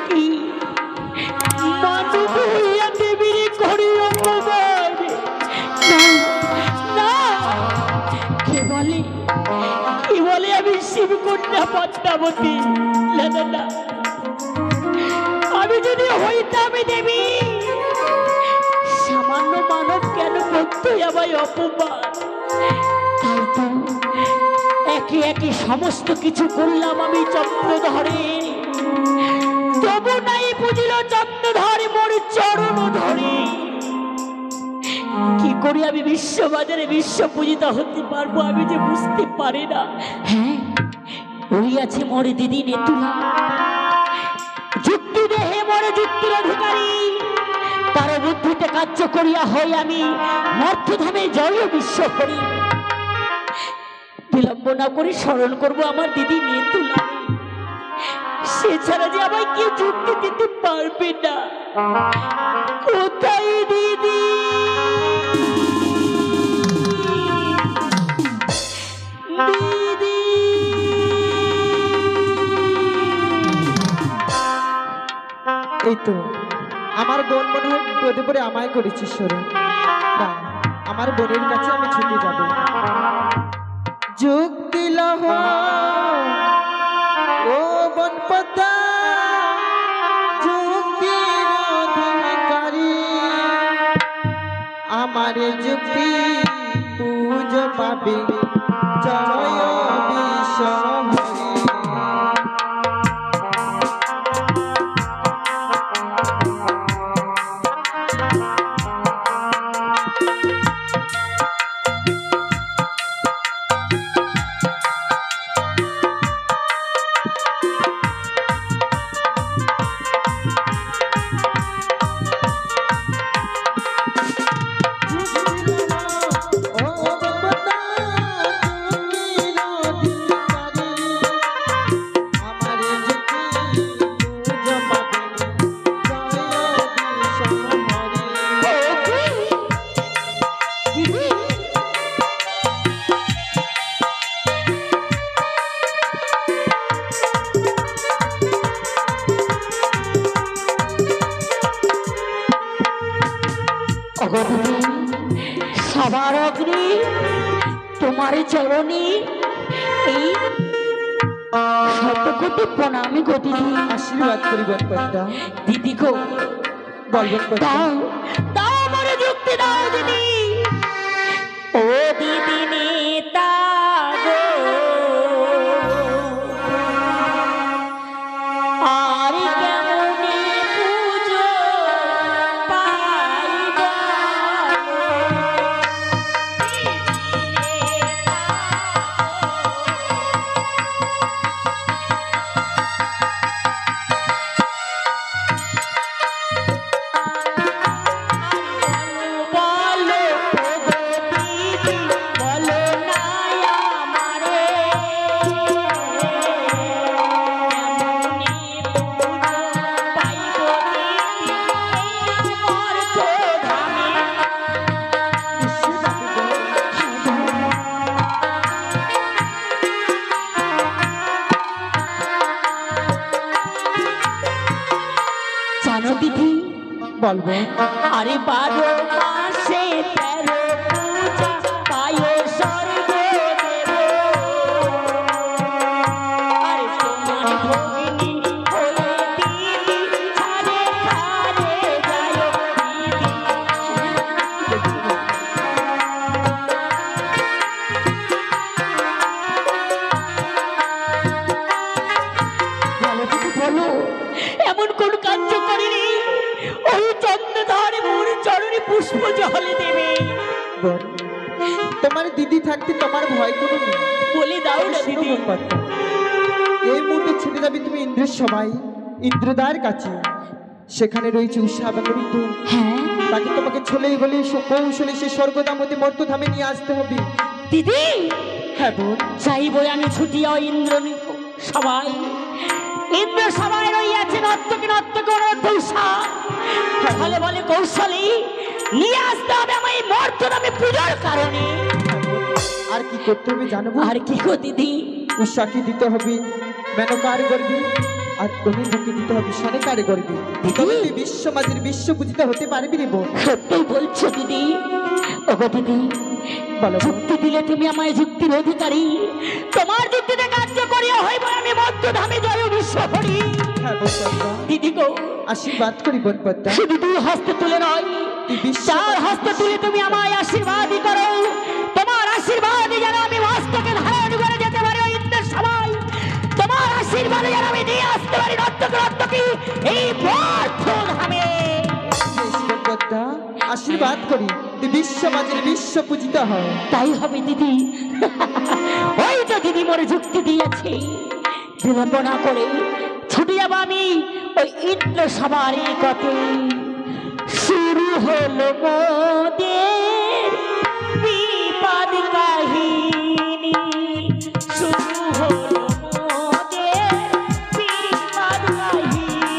কি মানুষ হইয়া দেবীর করি অপমান? না না, কে বলে আমি শিবকন্যা পদ্মাবতী? না না না, আমি যদি হইতাম দেবী, সামান্য মানব কেন করতে আমায় অপমান? তাই তো একে একে সমস্ত কিছু করলাম আমি চন্দ্রধরে, তবু নাই বুঝিল চন্দ্রধরে মোর চরণ ধরে। কি করে আমি বিশ্ববাজারে বিশ্ব পূজিতা হতে পারবো আমি যে বুঝতে পারি না। হ্যাঁ, ওই আছে মোর দিদি নেতুলা, যুক্তি দেহে মোর যুক্তির অধিকারী, তার বুদ্ধিতে কার্য করিয়া হই আমি মর্তধামে জয় বিশ্ব করি। বিলম্ব না করে স্মরণ করবো আমার দিদি নেতুলা, সে ছাড়া যে আমায় কেউ যুক্তি দিতে পারবে না। কোথায় দিদি? দিদি এই তো আমার বোন মনে হয় বিপদে পড়ে আমায় করেছিস স্মরণ। না, আমার বোনের কাছে আমি ছুটে যাব। যুক্তি লহ ও বন পদ্মা, যুক্তির অধিকারী, আমার যুক্তি পুজো পাবে জয় বিশ্ব। সবার অগ্নি তোমার চরণে এই শতকোটি প্রণামী গো দিদি। আশীর্বাদ করি বন পদ্মা। দিদি গো বলবেন দাও দাও আমার যুক্তি দাও দিদি। ও দিদি নেতা গো, আর কেমনে পুজো পাইব? বলবো আরে 12 মাসে 13 পূজা পায় স্বর্গ দেব। আরে তোমার ভগিনী হয়ে দিদি ছাড়ে খারে যায় দিদি। বলো দিদি বলো, এমন কোন কার্য করিনি ওই চন্দ্রধর মোর চরণে পুষ্প জলে দেবে? তোমার দিদি থাকতে তোমার ভয় কোনো নেই। বলে দাও না দিদি। এই মুহূর্তে ছুটে যাবে তুমি ইন্দ্রের সভায়, ইন্দ্রদার কাছে। সেখানে রয়েছে উষা ব্যবহৃত। হ্যাঁ, তাকে তোমাকে ছলেই গলে কৌশলে সে স্বর্গধামতে মর্তধামে নিয়ে আসতে হবে দিদি। হ্যাঁ বোন, চাইবই আমি ছুটিয়া ইন্দ্র সবাই, ইন্দ্র সবাই রইয়াছে নর্তকে নর্তকে অনুষা। তাহলে বলে কৌশলী নিয়ে আসতে হবে আমায় মর্তধামে পূজার কারণে। আর কি করতে হবে জানবো? আর কি গো দিদি? উষাকে দিতে হবে মেনকার গর্ভে আর রবীন্দ্রকে দিতে হবে সনে কারিগরি তবে তুই বিশ্ব মাঝের বিশ্ব পূজিত হতে পারবি রে বোন। সত্যিই বলছো দিদি? ওগো দিদি, বলো বোন। যুক্তি দিলে তুমি আমায় যুক্তির অধিকারী, তোমার যুক্তিতে কার্য করিয়া হইব আমি মধ্যধামে জয় বিশ্ব হরি। হ্যাঁ বোন পদ্মা, দিদি গো, আশীর্বাদ করি বোন পদ্মা। শুধু দুই হস্ত তুলে নয়, তুই বিশ্ব চার হস্ত তুলে তুমি আমায় আশীর্বাদই করো। তোমার আশীর্বাদে যেন আমি মস্তকে ধারণ করে যেতে পারি ওই ইন্দ্রের সবাই। তোমার আশীর্বাদে যেন আমি নিয়ে আসতে পারি নর্তকী এই মধ্যধামে। বেশ বোন পদ্মা, আশীর্বাদ করি তুই বিশ্ব মাঝের বিশ্ব পূজিত হয়। তাই হবে দিদি। ওই তো দিদি মোরে যুক্তি দিয়েছে, বিলম্ব না করে ছুটে যাব আমি ওই ইন্দ্র সবার কতে। শুরু হলো মোদের বিপদ কাহিনী, শুরু হলো মোদের বিপদ কাহিনী।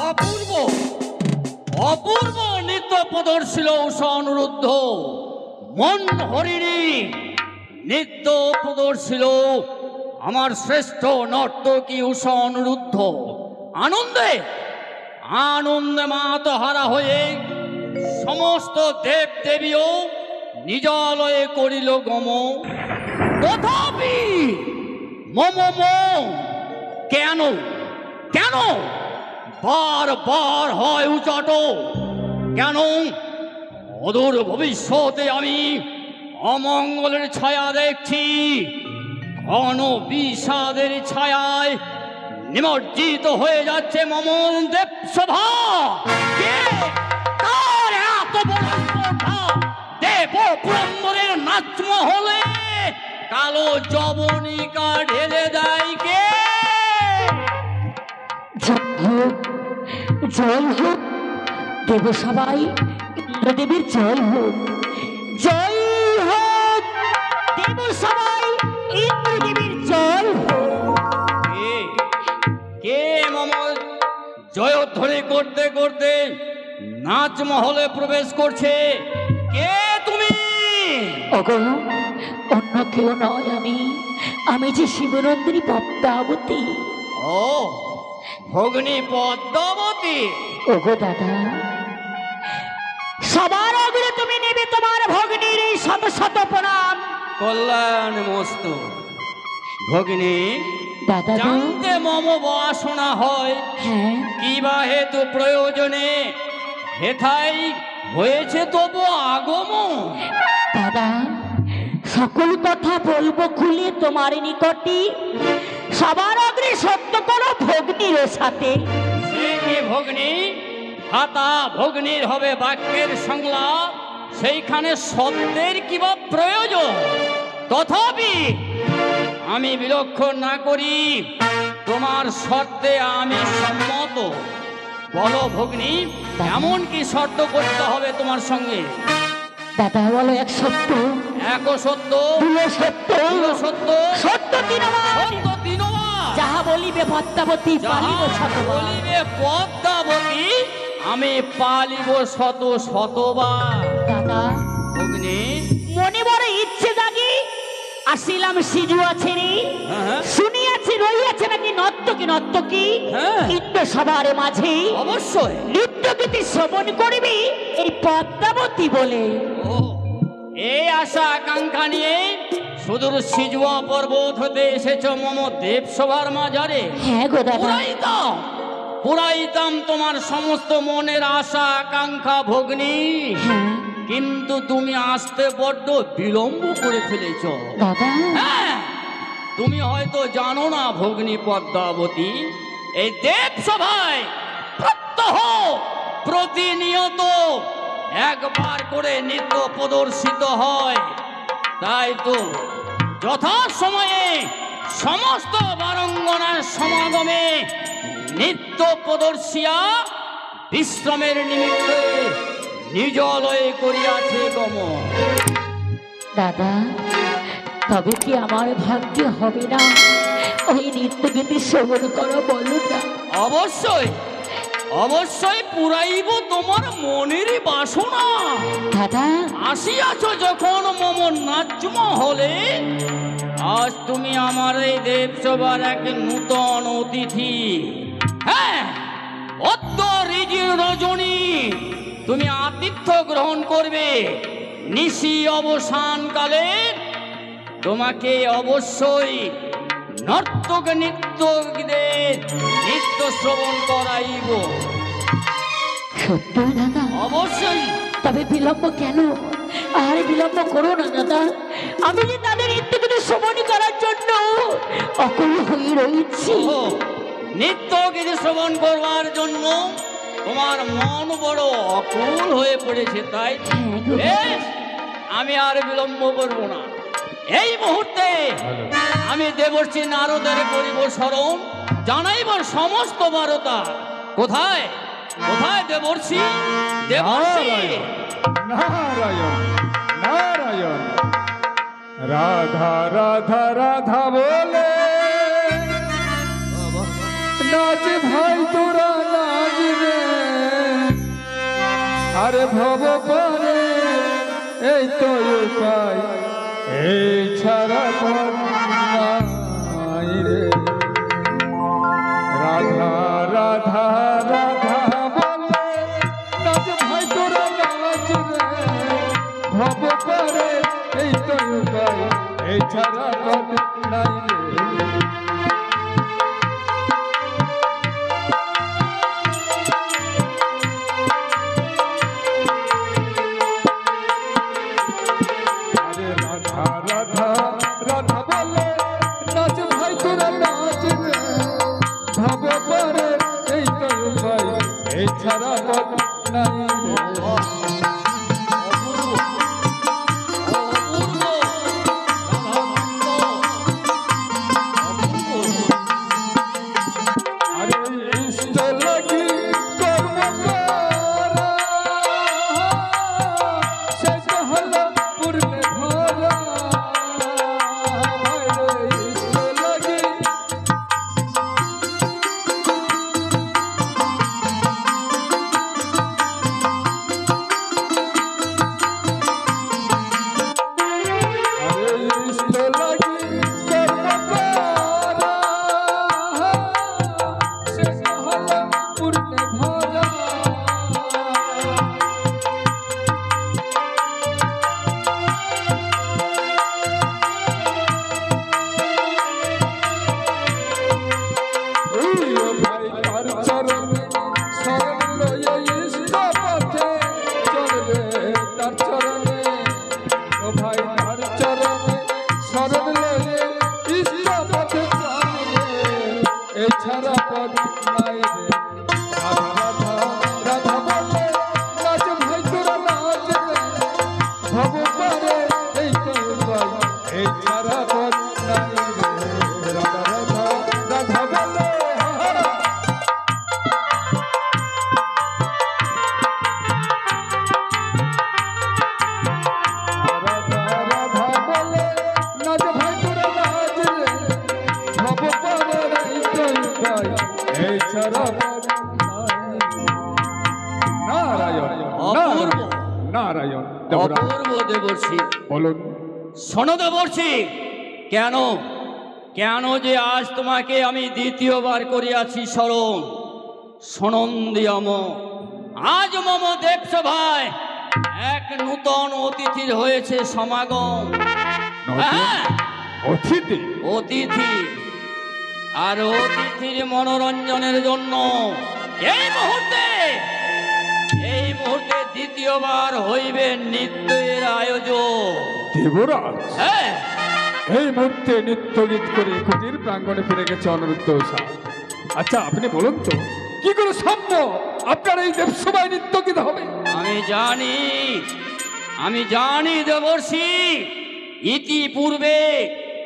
অপূর্ব অপূর্ব নৃত্য প্রদর্শিল উষা অনুরুদ্ধ, মন হরিণী নৃত্য প্রদর্শিল আমার শ্রেষ্ঠ নর্তকী উষা অনুরুদ্ধ। আনন্দে আনন্দে মাতহারা হয়ে সমস্ত দেব দেবীও নিজালয়ে করিল গম। তথাপি মম কেন কেন বারবার হয় উচাট? কেন অদূর ভবিষ্যতে আমি অমঙ্গলের ছায়া দেখছি, ঘন বিষাদের ছায়ায় নিমজ্জিত হয়ে যাচ্ছে মম দেবসভা। কে কার এত বড় স্পর্ধা? দেব পুরন্দরের নাচমহলে কালো যবনিকা ঢেলে দেয় কে? জয় হোক দেব সবাই, ইন্দ্রদেবীর জয় হোক, জয় হোক দেব সবাই, ইন্দ্রদেবীর জয় হোক। কে কে মম জয়ধ্বনি করতে করতে নাচমহলে প্রবেশ করছে? কে তুমি? ওগো, অন্য কেউ নয়, আমি যে শিবনন্দিনী পদ্মাবতী। ও ভগ্নী পদ্মাবতী। ওগো দাদা, সবার আগে তুমি নেবে তোমার ভগ্নীর এই শত শত প্রণাম। কল্যাণ মস্তু ভগ্নী। দাদা গো, জানতে মম বাসনা হয়, হ্যাঁ কি বা হেতু প্রয়োজনে হেথাই হয়েছে তবু আগমন? দাদা, সকল কথা বলবো খুলে তোমার নিকটে। সবার আগে সত্য করো ভগ্নীর সাথে। সে কি ভগ্নী? হাতা ভগ্নীর হবে বাক্যের সংলাপ, সেইখানে সত্যের কি বা প্রয়োজন? তথাপি আমি বিলক্ষণ না করি, তোমার শর্তে আমি সম্মত। বলো ভগ্নী, এমন কি শর্ত করতে হবে তোমার সঙ্গে? দাদা বলো, এক সত্য, এক সত্য, দুই সত্য, দুই সত্য, সত্য তিনবার। সত্য তিনবার। যাহা বলিবে পদ্মাবতী পালিব যাহা শতবার। বলিবে পদ্মাবতী, আমি পালিব শত শতবার। দাদা, ভগ্নী, মনে বড় ইচ্ছে জাগি আসিলাম সিজুয়া ছেড়ে। হ্যাঁ। শুনিয়াছি রইয়াছে নাকি নর্তকী হ্যাঁ। কিন্তু সবার মাঝে অবশ্যই। নৃত্যগীতি শ্রবণ করিবি এই পদ্মাবতী বলে। ও, এই আশা আকাঙ্ক্ষা নিয়ে সুদূর সিজুয়া পর্বত হতে এসেছ মম দেবসভার মাঝারে। হ্যাঁ গো দাদা, পুরাইতাম তোমার সমস্ত মনের আশা আকাঙ্ক্ষা ভগ্নী। হ্যাঁ কিন্তু তুমি আসতে বড্ড বিলম্ব করে ফেলেছ। দাদা, হ্যাঁ, তুমি হয়তো জানো না ভগ্নী পদ্মাবতী, এই দেবসভায় প্রত্যহ প্রতিনিয়ত একবার করে নৃত্য প্রদর্শিত হয়। তাই তো যথাসময়ে সমস্ত বারঙ্গনার সমাগমে নৃত্য প্রদর্শিয়া বিশ্রামের নিমিত্তে নিজলয়ে করিয়াছে গমন। দাদা, তবে কি আমার ভাগ্যে হবে না ওই নৃত্যগীতি শ্রবণ করো? বলো না। অবশ্যই অবশ্যই পুরাইব তোমার মনেরই বাসনা। দাদা, আসিয়াছ যখন মম নাচমহলে, আজ তুমি আমার এই দেবসভার এক নূতন অতিথি। হ্যাঁ, অদ্য রিজির রজনী তুমি আতিথ্য গ্রহণ করবে। নিশি অবসানকালে তোমাকে অবশ্যই নর্তক নৃত্যদের নৃত্য শ্রবণ করাইব। সত্যি দাদা? অবশ্যই। তবে বিলম্ব কেন? আর বিলম্ব করো না দাদা। আমি যে তাদের নৃত্যগীতি শ্রবণ করার জন্য অকুল হয়ে রয়েছি। নৃত্য গীতি শ্রবণ করবার জন্য তোমার মন বড় অকুল হয়ে পড়েছে, তাই? বেশ, আমি আর বিলম্ব করব না। এই মুহূর্তে আমি দেবর্ষি নারদের করিব স্মরণ, জানাইব সমস্ত বারতা। কোথায় কোথায় দেবর্ষি? দেবর্ষি! নারায়ণ নারায়ণ, রাধা রাধা রাধা বলে নাচ ভাই তোরা নাচ রে, আরে ভব পারে এই তো উপায়, এই ছাড়া পথ নাই রে। রাধা রাধা রাধা বলে নাচ ভাই তোরা নাচ রে, ভব পারে এই তো উপায়, এই ছাড়া পথ নাই রে। আরে রাধা রাধা রাধা বলে নাচ ভাই তোরা নাচ রে, ভব পারে এই তো উপায়, এই ছাড়া পথ নাই রে। আরে ইষ্ট লাগি কর্ম করা, শেষ হলো পূর্ণে ভরা, ভাইরে ইষ্ট লাগি আরে ইষ্ট লাগি কর্ম করা, শেষ হলো পূর্ণে ভরা। ও ভাই তার চরণে শরণ লয়ে ইষ্ট পথে চলবে, তার চরণে ও ভাই তার চরণে শরণ লয়ে ইষ্ট পথে চলবে, এই ছাড়া পথ নাই রে। রাধা রাধা রাধা বলে নাচ ভাই তোরা নাচ রে, ভব পারে এই তো উপায়, এই ছাড়া পথ নাই রে। রাধা রাধা রাধা বলে রাধা রাধা বলে নাচ ভাই তোরা নাচ রে, ভব পারে এই তো উপায়, এই ছাড়া পথ নাই রে। নারায়ণ অপূর্ব। নারায়ণ দেবরাজ অপূর্ব দেবর্ষি। বলুন। শোনো দেবর্ষি, কেন কেন যে আজ তোমাকে আমি দ্বিতীয়বার করিয়াছি স্মরণ? সনন্দিয়ম, আজ মম দেবসভায় এক নূতন অতিথির হয়েছে সমাগম। হ্যাঁ, অতিথি অতিথি। আর অতিথির মনোরঞ্জনের জন্য এই মুহূর্তে দ্বিতীয়বার হইবে নৃত্যের আয়োজন। দেবরাজ হ্যাঁ, এই মুহূর্তে নৃত্য গীত করে কুটির প্রাঙ্গণে ফিরে গেছে অনিরুদ্ধ উষা। আচ্ছা আপনি বলুন তো কি করে সম্ভব আপনার এই দেবসভায় নৃত্য গীত হবে? আমি জানি দেবর্ষি, ইতিপূর্বে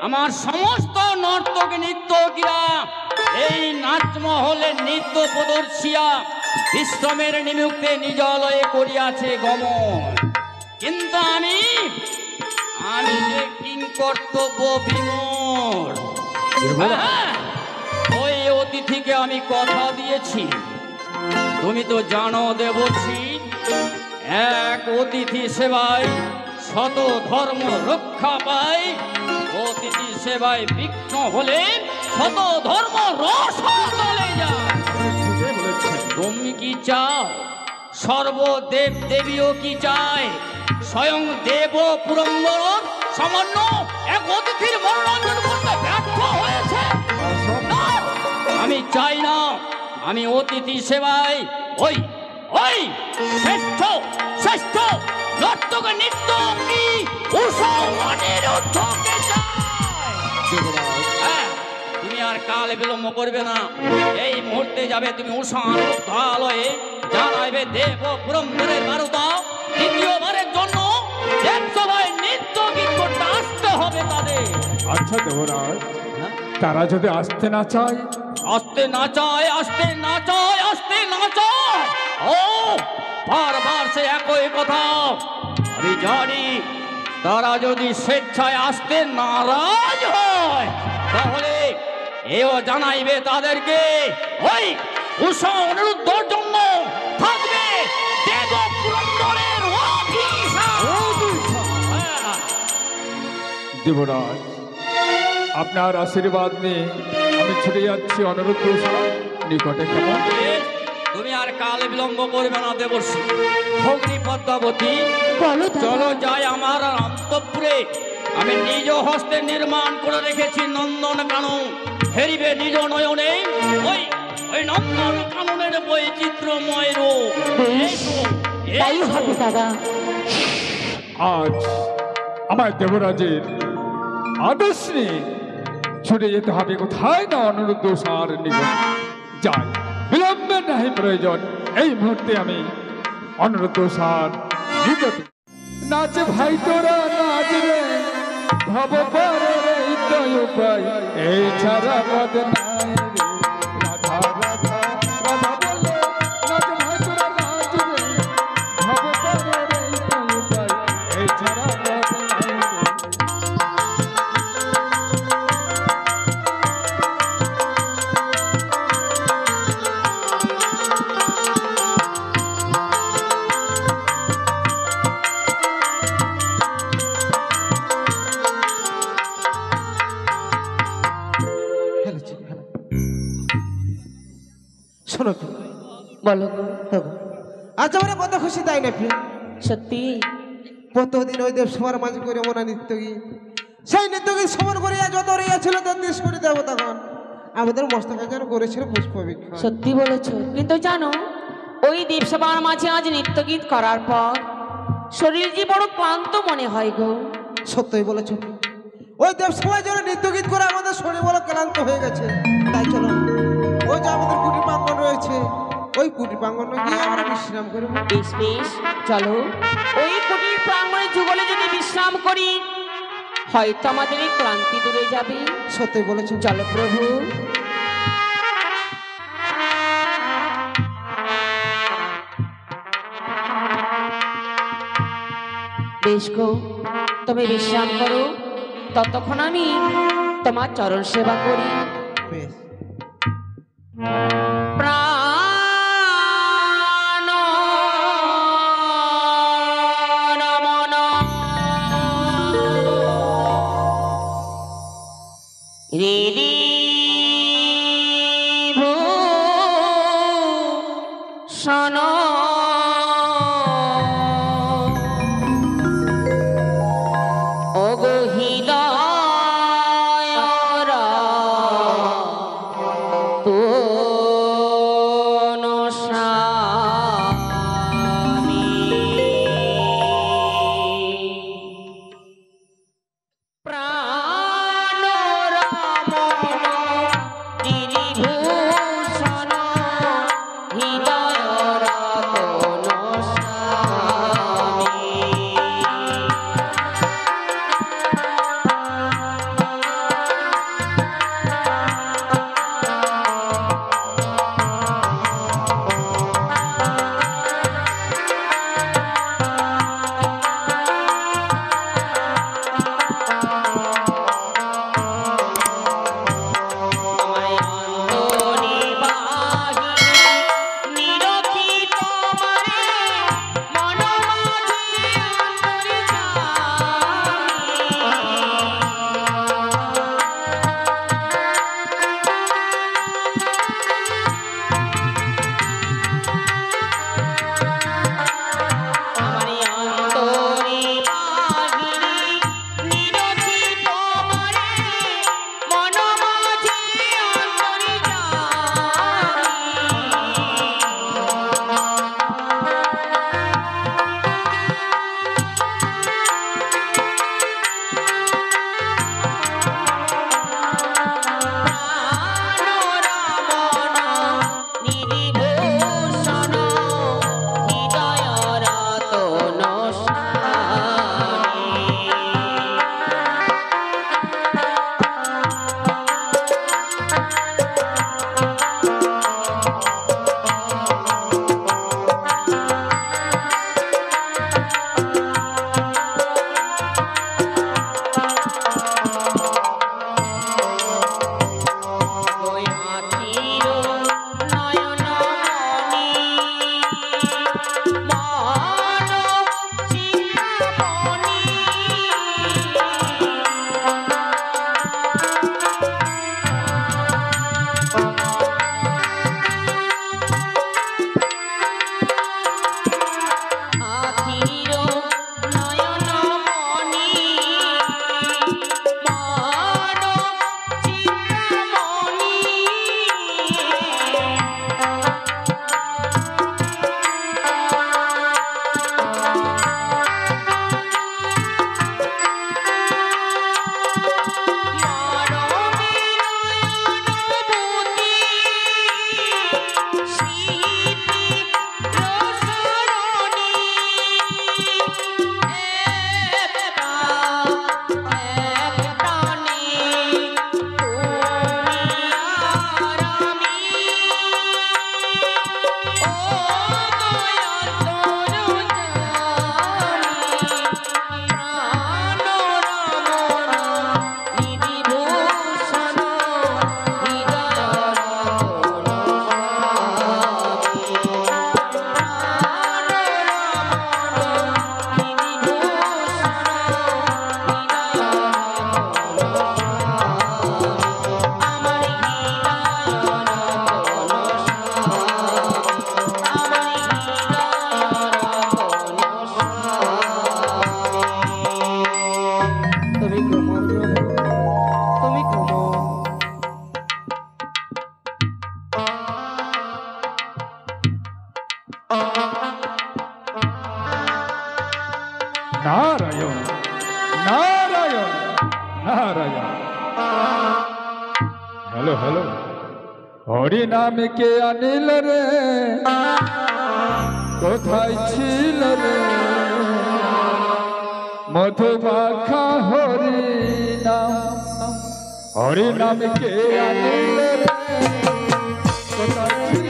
আমার সমস্ত নর্তক নৃত্যকীরা এই নাচমহলে নৃত্য প্রদর্শিয়া বিশ্রামের নিমিত্তে নিজালয়ে করিয়াছে গমন, কিন্তু আমি যে কিংকর্তব্য বিমূঢ়। হ্যাঁ, ওই অতিথিকে আমি কথা দিয়েছি। তুমি তো জানো দেবশ্রী, এক অতিথি সেবায় শত ধর্ম রক্ষা পায়, অতিথি সেবায় বিঘ্ন হলে শত ধর্ম রসদ চলে যায়। তুমি কি চাও? সর্বদেব দেবীও কি চায়? স্বয়ং দেব পুরন্দর সামান্য এক অতিথির মনোরঞ্জন করতে ব্যর্থ হয়েছে। না, আমি চাই না। আমি অতিথি সেবায় ওই ওই শ্রেষ্ঠ শ্রেষ্ঠ নর্তক নৃত্য কি অনিরুদ্ধকে চাই। হ্যাঁ, তুমি আর কাল বিলম্ব করবে না। এই মুহূর্তে যাবে তুমি উষা আলোয়ে, জানাইবে দেব পুরন্দরের বারুদা দ্বিতীয়বারের জন্য দেবসভায় নৃত্য গীত করতে আসতে হবে তাদের। আচ্ছা দেবরাজ, তারা যদি আসতে না চায়? আসতে না চায়, আসতে না চায়, আসতে না চায়, ও বারবার সে একই কথা। আমি জানি তারা যদি স্বেচ্ছায় আসতে নারাজ হয়, তাহলে এও জানাইবে তাদেরকে ওই উষা অনিরুদ্ধর জন্য থাকবে দেব পুরন্দরের অভিশাপ। দেবরাজ, আপনার আশীর্বাদ নিয়ে আমি ছুটে যাচ্ছি অনুরুদ্ধ নিকটে। কেমন? তুমি আর কাল বিলম্ব করবে না দেবশ্রী। ভগ্নী পদ্মাবতী, চলো যাই আমার অন্তঃপুরে। আমি নিজ হস্তে নির্মাণ করে রেখেছি নন্দন কানন, হেরিবে নিজ নয়নে ওই ওই নন্দন কাননের বৈচিত্র্যময় রূপ। তাই হবে দাদা। আজ আমার দেবরাজের আদেশ নিয়ে ছুটে যেতে হবে কোথায় না অনুরুদ্ধ সার নিকট। যাই, বিলম্বের নাহি প্রয়োজন। এই মুহূর্তে আমি অনুরুদ্ধ সার নিকটে। নাচ ভাই তোরা নাচ রে, ভব পারে রে ইতয় উপায়, এই ছাড়া পদ নাই রে। রাধা রাধা রাধা বলে নাচ ভাই তোরা নাচ রে, ভব পারে রে ইতয় উপায়, এই ছাড়া পদ নাই রে। শোনো কি বলো। আজ আমরা কত খুশি, তাই না প্রিয়? সত্যি প্রতিদিন ওই দেবসভার মাঝে করে মনা নৃত্য গীত, সেই নৃত্য গীত সমন করিয়া যত রইয়া ছিল তার দেশ করে দেবো। তখন আমাদের মস্তকে যেন করেছিল পুষ্পবৃক্ষ। সত্যি বলেছো, কিন্তু জানো ওই দেবসভার মাঝে আজ নৃত্য গীত করার পর শরীর যে বড় ক্লান্ত মনে হয় গো। সত্যই বলেছ, ওই দেবসভায় যেন নৃত্য গীত করে আমাদের শরীর বড় ক্লান্ত হয়ে গেছে। তাই চলো, ওই যে আমাদের কুটির প্রাঙ্গণ রয়েছে, ওই কুটির প্রাঙ্গণে গিয়ে আমরা বিশ্রাম করবো। বেশ বেশ, চলো ওই কুটির প্রাঙ্গণে যুগলে যদি বিশ্রাম করি, হয়তো আমাদের এই ক্লান্তি দূরে যাবে। সত্যই বলেছ, চলো প্রভু। বেশ গো, তুমি বিশ্রাম করো, ততক্ষণ আমি তোমার চরণ সেবা করি। বেশ। প্রাণ নমন হৃদি ভূষণ হৃদয় রতন নারায়ণ নারায়ণ নারায়ণ। হ্যালো হ্যালো, হরি নামে কে আনিল রে, কোথায় ছিল রে, মধুমাখা হরি নাম, হরি নামে কে আনিল রে, কোথায় ছিল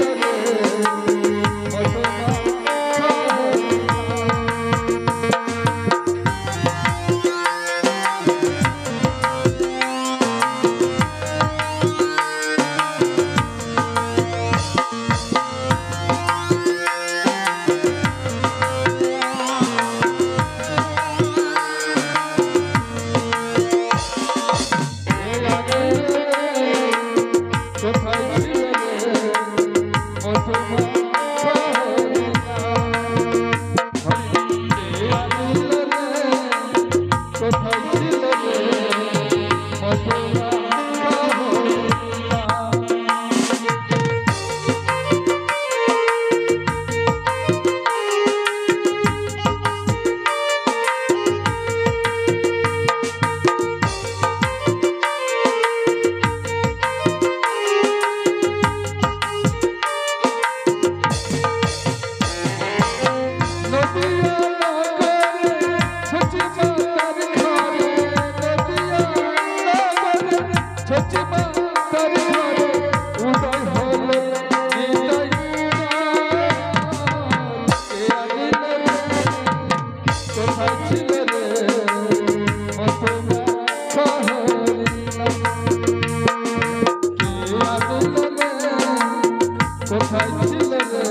রে,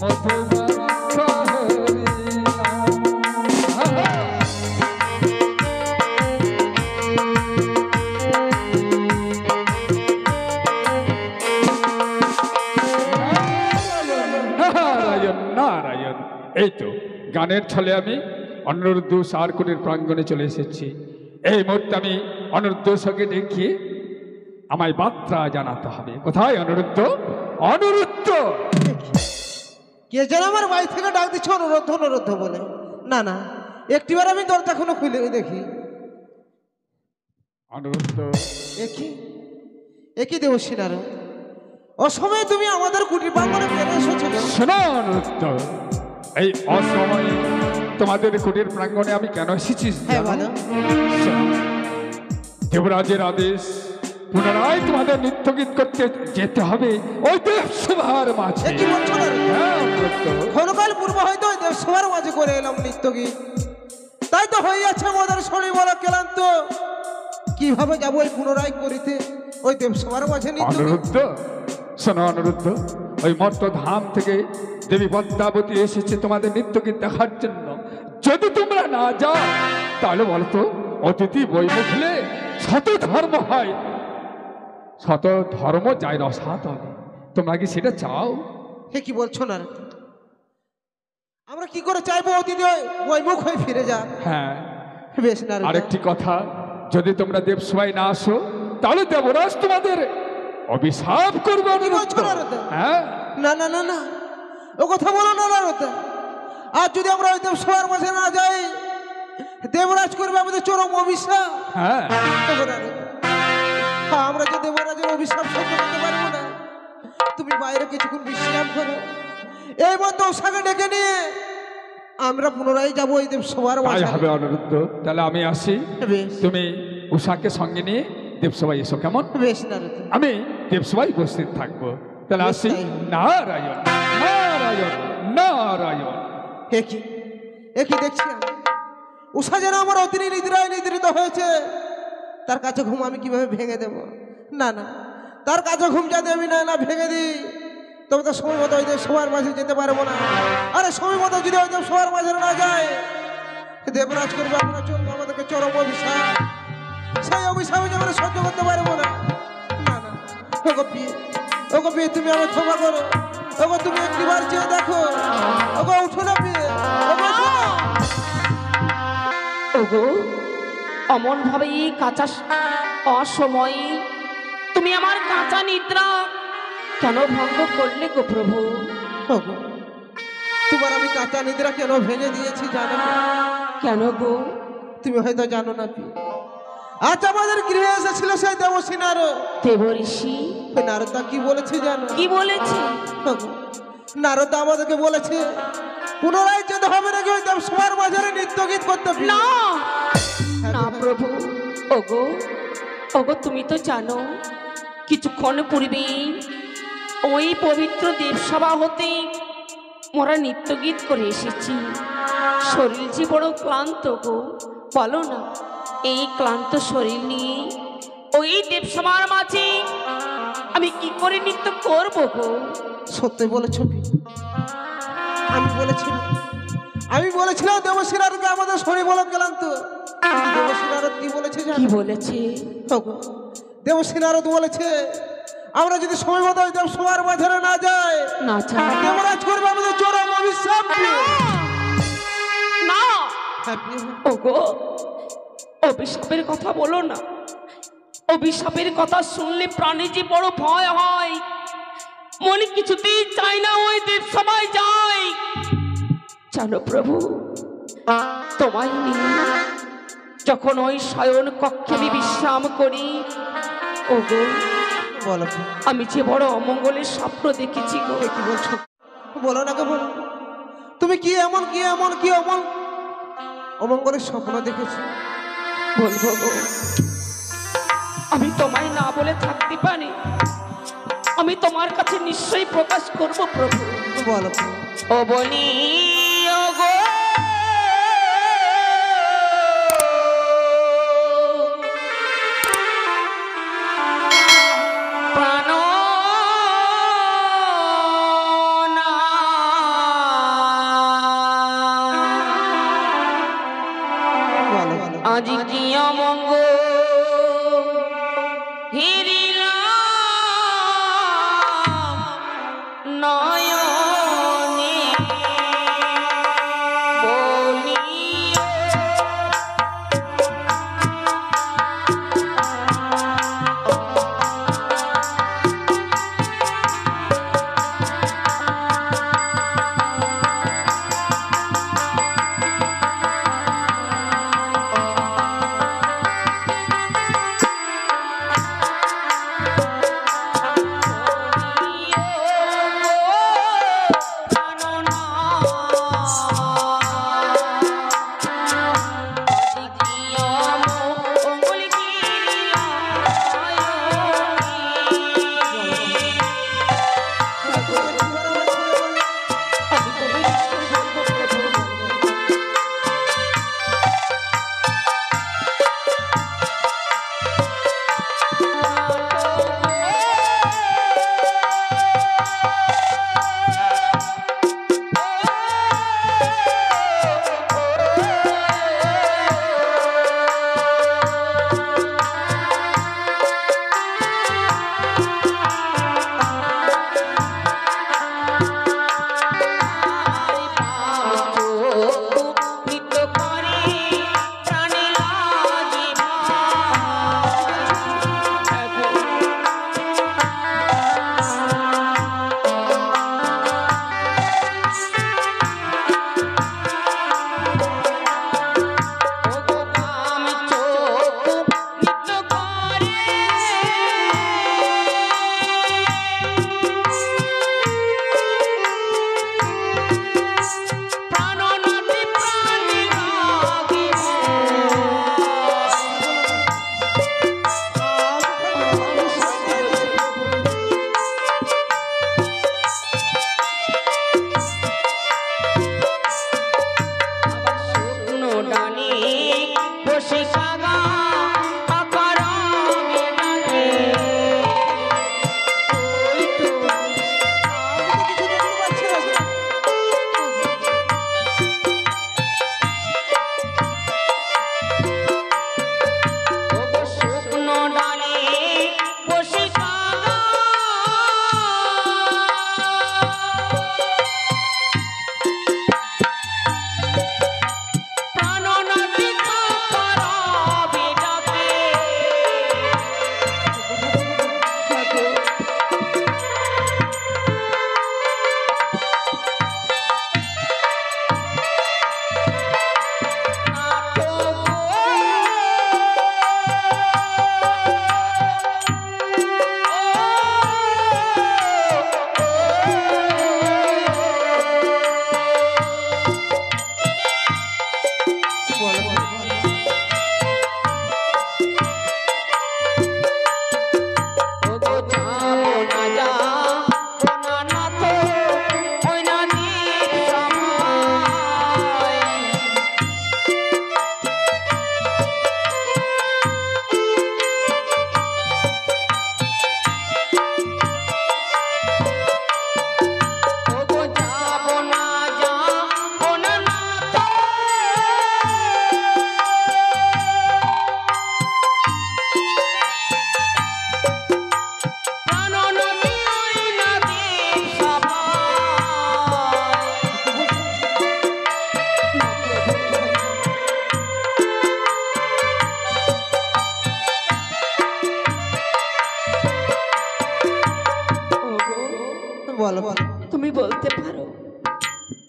মধুমাখা হরি নারায়ণ। এই তো গানের ছলে আমি অনিরুদ্ধ সারকুটির প্রাঙ্গণে চলে এসেছি। এই মুহূর্তে আমি অনিরুদ্ধকে দেখিয়ে আমায় বার্তা জানাতে হবে। কোথায় অনিরুদ্ধ? অনিরুদ্ধ! কে যেন আমার বাড়ি থেকে ডাক দিচ্ছে অনুরোধ অনুরোধ বলে। না না, একটিবার আমি দরজা খুলে খুলে দেখি। অনিরুদ্ধ! একই দেবশ্রী নারায়ণ, অসময়ে তুমি আমাদের কুটির প্রাঙ্গণে ফিরে এসেছো। শোনো অনিরুদ্ধ, এই অসময়ে তোমাদের কুটির প্রাঙ্গণে আমি কেন এসেছি? হ্যাঁ বলো। দেবরাজের আদেশ, পুনরায় তোমাদের নৃত্য গীত করতে যেতে হবে ওই দেবসভার মাঝে। কি বলছো না? হ্যাঁ অনিরুদ্ধ। ক্ষণকাল পূর্ব হয়তো ওই দেবসভার মাঝে করে এলাম নৃত্য গীত, তাই তো হয়ে যাচ্ছে আমাদের শরীর বড় ক্লান্ত। কিভাবে যাবো এই পুনরায় করিতে ওই দেবসভার মাঝে নৃত্য গীত? অনিরুদ্ধ শোনো অনিরুদ্ধ, ওই মর্তধাম থেকে দেবী পদ্মাবতী এসেছে তোমাদের নৃত্য গীত দেখার জন্য। যদি তোমরা না যাও তাহলে বলতো অতিথি বই মুখলে শত ধর্ম হয়, শত ধর্ম যায় রসাত হবে। তোমরা কি সেটা চাও? হে কি বলছো না? আমরা কি করে চাইবো অতিথি ওই মুখ হয়ে ফিরে যাক? হ্যাঁ, বেশ না। আরেকটি কথা, যদি তোমরা দেবসভায় না আসো তাহলে দেবরাজ তোমাদের অভিশাপ করবে অনিরুদ্ধ। হ্যাঁ, না না না না, ও কথা বলো না নারদ। আর যদি আমরা ওই দেবসভার মাঝে না যাই, দেবরাজ করবে আমাদের চরম অভিশাপ। হ্যাঁ, আমরা যে দেবরাজের অভিশাপ সহ্য করতে পারবো না। তুমি বাইরে কিছুক্ষণ বিশ্রাম করো, এই মতো ওষাকে ডেকে নিয়ে আমরা পুনরায় যাবো ওই দেবসভার তাই মাঝে। হবে অনিরুদ্ধ। তাহলে আমি আসি, বেশ তুমি উষাকে সঙ্গে নিয়ে দেবসভায় এসো, কেমন? বেশ নারদ। আমি দেবসভায় উপস্থিত থাকবো। তাহলে আসি। নারায়ণ নারায়ণ নারায়ণ। একই দেখছি আমি, উষা যেন আমার অতিনি নিদ্রায় নিদ্রিত হয়েছে। তার কাছে ঘুম আমি কিভাবে ভেঙে দেব? না না, তার কাছে ঘুম যাতে আমি না ভেঙে দিই, তবে তো সময় মতো ওই সবার মাঝে যেতে পারবো না। আরে সময় মতো যদি ওই সবার মাঝে না যায়, দেবরাজ করবে আমরা চলবো আমাদেরকে চরম অভিশাপ। সেই অভিশাপে যে আমরা সহ্য করতে পারবো না। না না, ওগো বিয়ে তুমি আমার ক্ষমা করো। ওগো তুমি একটিবার চেয়ে দেখো। ওগো উঠো না বিয়ে, ওগো উঠো না। ওগো অমন ভাবে কাঁচা অসময়ে তুমি আমার কাঁচা নিদ্রা কেন ভঙ্গ করলে গো প্রভু? ওগো তোমার আমি কাঁচা নিদ্রা কেন ভেঙে দিয়েছি জানো না? কেন গো? তুমি হয়তো জানো না পি। আজ আমাদের গৃহে এসেছিল সেই দেবশ্রী নারদ। দেবঋষি ওই নারদা কি বলেছে জানো? কি বলেছে? নারদা আমাদেরকে বলেছে পুনরায় যেতে হবে নাকি ওই দেবসভার বাজারে নৃত্য গীত করতে। না না প্রভু, ওগো ওগো তুমি তো জানো কিছুক্ষণ পূর্বে ওই পবিত্র দেবসভা হতে মোরা নৃত্য গীত করে এসেছি। শরীর যে বড় ক্লান্ত গো, বলো না এই ক্লান্ত শরীর নিয়ে ওই দেবসভার মাঝে আমি কি করে নৃত্য করবো গো? সত্যি বলেছ পি। আমি বলেছিলাম দেবশ্রী নারদকে আমাদের শরীর বলে গেলাম তো। দেবশ্রী নারদ কি বলেছে কি জানো? বলেছে? দেবশ্রী নারদ বলেছে আমরা যদি সময় মতো ওই দেবসভার বাজারে না যাই না চাই দেবরাজ করবে আমাদের চরম অভিশাপ। না ওগো, অভিশাপের কথা বলো না। অভিশাপের কথা শুনলে প্রাণে যে বড় ভয় হয়, মনে কিছুতেই চাই না ওই দেবসভায় যাই। জানো প্রভু, তোমায় নিয়ে যখন ওই শয়ন কক্ষে আমি বিশ্রাম করি, ওগো বলো আমি যে বড় অমঙ্গলের স্বপ্ন দেখেছি গো। কি বলছো? বলো না গো, বলো। তুমি কি এমন অমঙ্গলের স্বপ্ন দেখেছো? বলবো গো, আমি তোমায় না বলে থাকতে পারি। আমি তোমার কাছে নিশ্চয়ই প্রকাশ করব প্রভু। বলো ও বলি ও গো, আজ কি অমঙ্গ হিরিলাম নয়নে বলিও।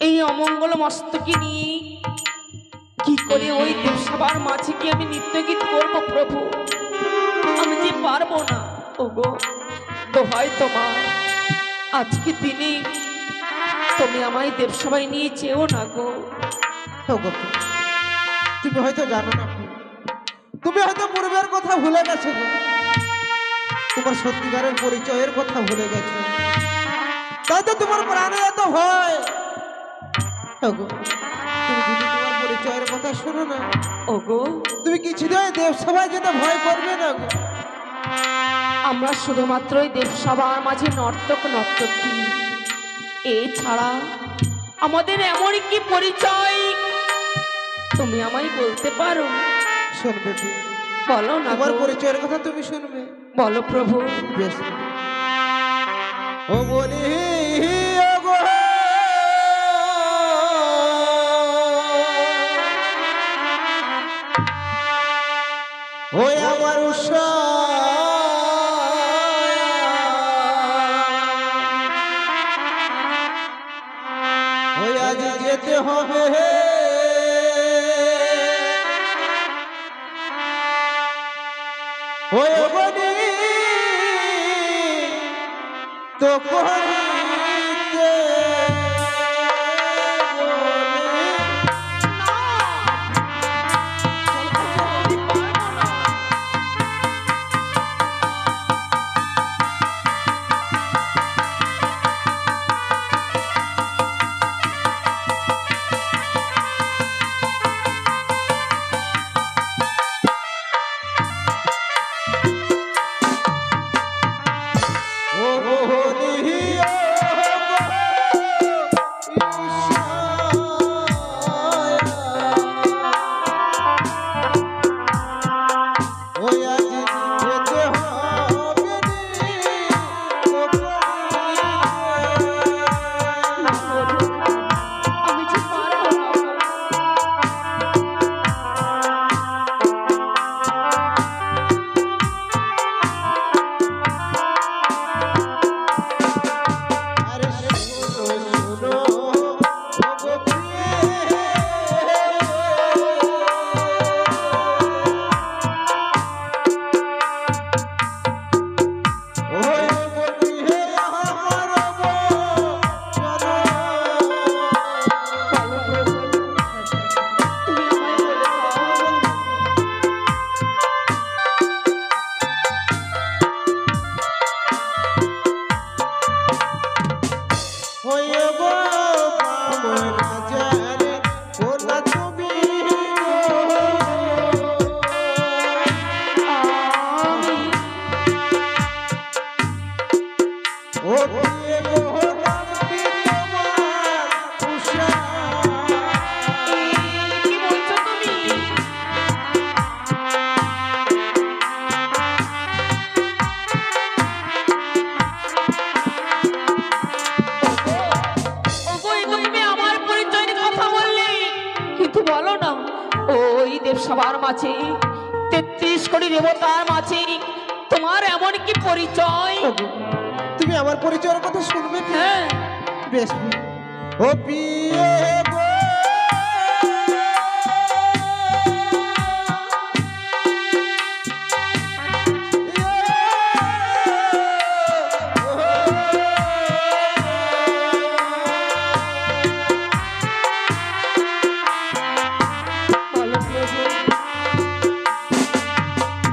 এই অমঙ্গল মস্তকে নিয়ে কি করে ওই দেবসভার মাঝে কি আমি নৃত্য গীত করবো প্রভু? আমি যে পারবো না। ওগো দোহাই তোমার, আজকে দিনে তুমি আমায় দেবসভায় নিয়ে যেও না গো। ওগো, তুমি হয়তো জানো না, তুমি হয়তো পূর্বের কথা ভুলে গেছো গো। তোমার সত্যিকারের পরিচয়ের কথা ভুলে গেছো, তাই তো তোমার প্রাণে এত ভয়। ওগো, তুমি যদি তোমার পরিচয়ের কথা শোনো না, ওগো তুমি কিছুদিন দেবসভায় যেতে ভয় করবে না গো। আমরা শুধুমাত্র এই দেবসভার মাঝে নর্তক নর্তকী, এছাড়া আমাদের এমন কি পরিচয় তুমি আমায় বলতে পারো? শুনবে, বলো না আমার গো। পরিচয়ের কথা তুমি শুনবে। বলো প্রভু। বেশ, ও বলি ওগো, ওই আমার উষা, ওই আজ যেতে হবে ওই বনি তো করিতে আমি যে পারবো না গো। আরে শোনো শোনো ওগো প্রিয়ে, ওই ওগো প্রিয়ে আমার গো চলো। বলো প্রভু, তুমি আমায় বলে দাও। ওই গো বামন রাজারে কোনা তুমি আমি ও প্রিয়ে গো নামটি তোমার উষা। কি বলছো তুমি? ওগো, এই তো তুমি আমার পরিচয়ের কথা বললে, কিন্তু বলো না ওই দেবসভার মাঝে ৩৩ কোটি দেবতার মাঝে তোমার এমন কি পরিচয়? ওগো, তুমি আমার পরিচয়ের কথা শুনবে কি? হ্যাঁ, বেশ, ও প্রিয়ে গো বলো প্রভু।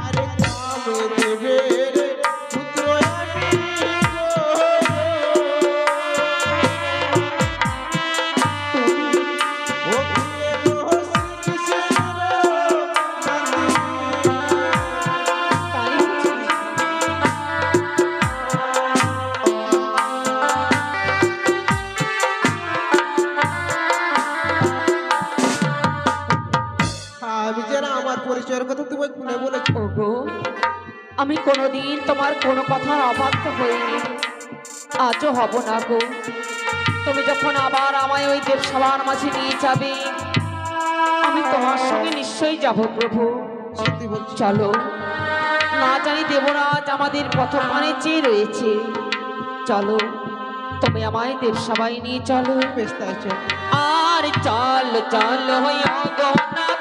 আরে কামে দেবের পুত্র আমি গো। ও প্রিয়ে গো শ্রীকৃষ্ণ নাতি। তাই বুঝি? আমি যেন আমার পরিচয়ের কথা তোমায় খুলে বলেছি। ওগো, আমি কোনোদিন তোমার কোনো কথার অবাধ্য হইনি, আজও হব না গো। তুমি যখন আবার আমায় ওই দেবসভার মাঝে নিয়ে যাবে, আমি তোমার সঙ্গে নিশ্চয়ই যাব প্রভু। সত্যি বলছি। চলো, না জানি দেবরাজ আমাদের পথপানে চেয়ে রয়েছে। চলো, তুমি আমায় দেব সবাই নিয়ে চলো। বেশ তাই চল। আর চল চল হইয়া গনাথ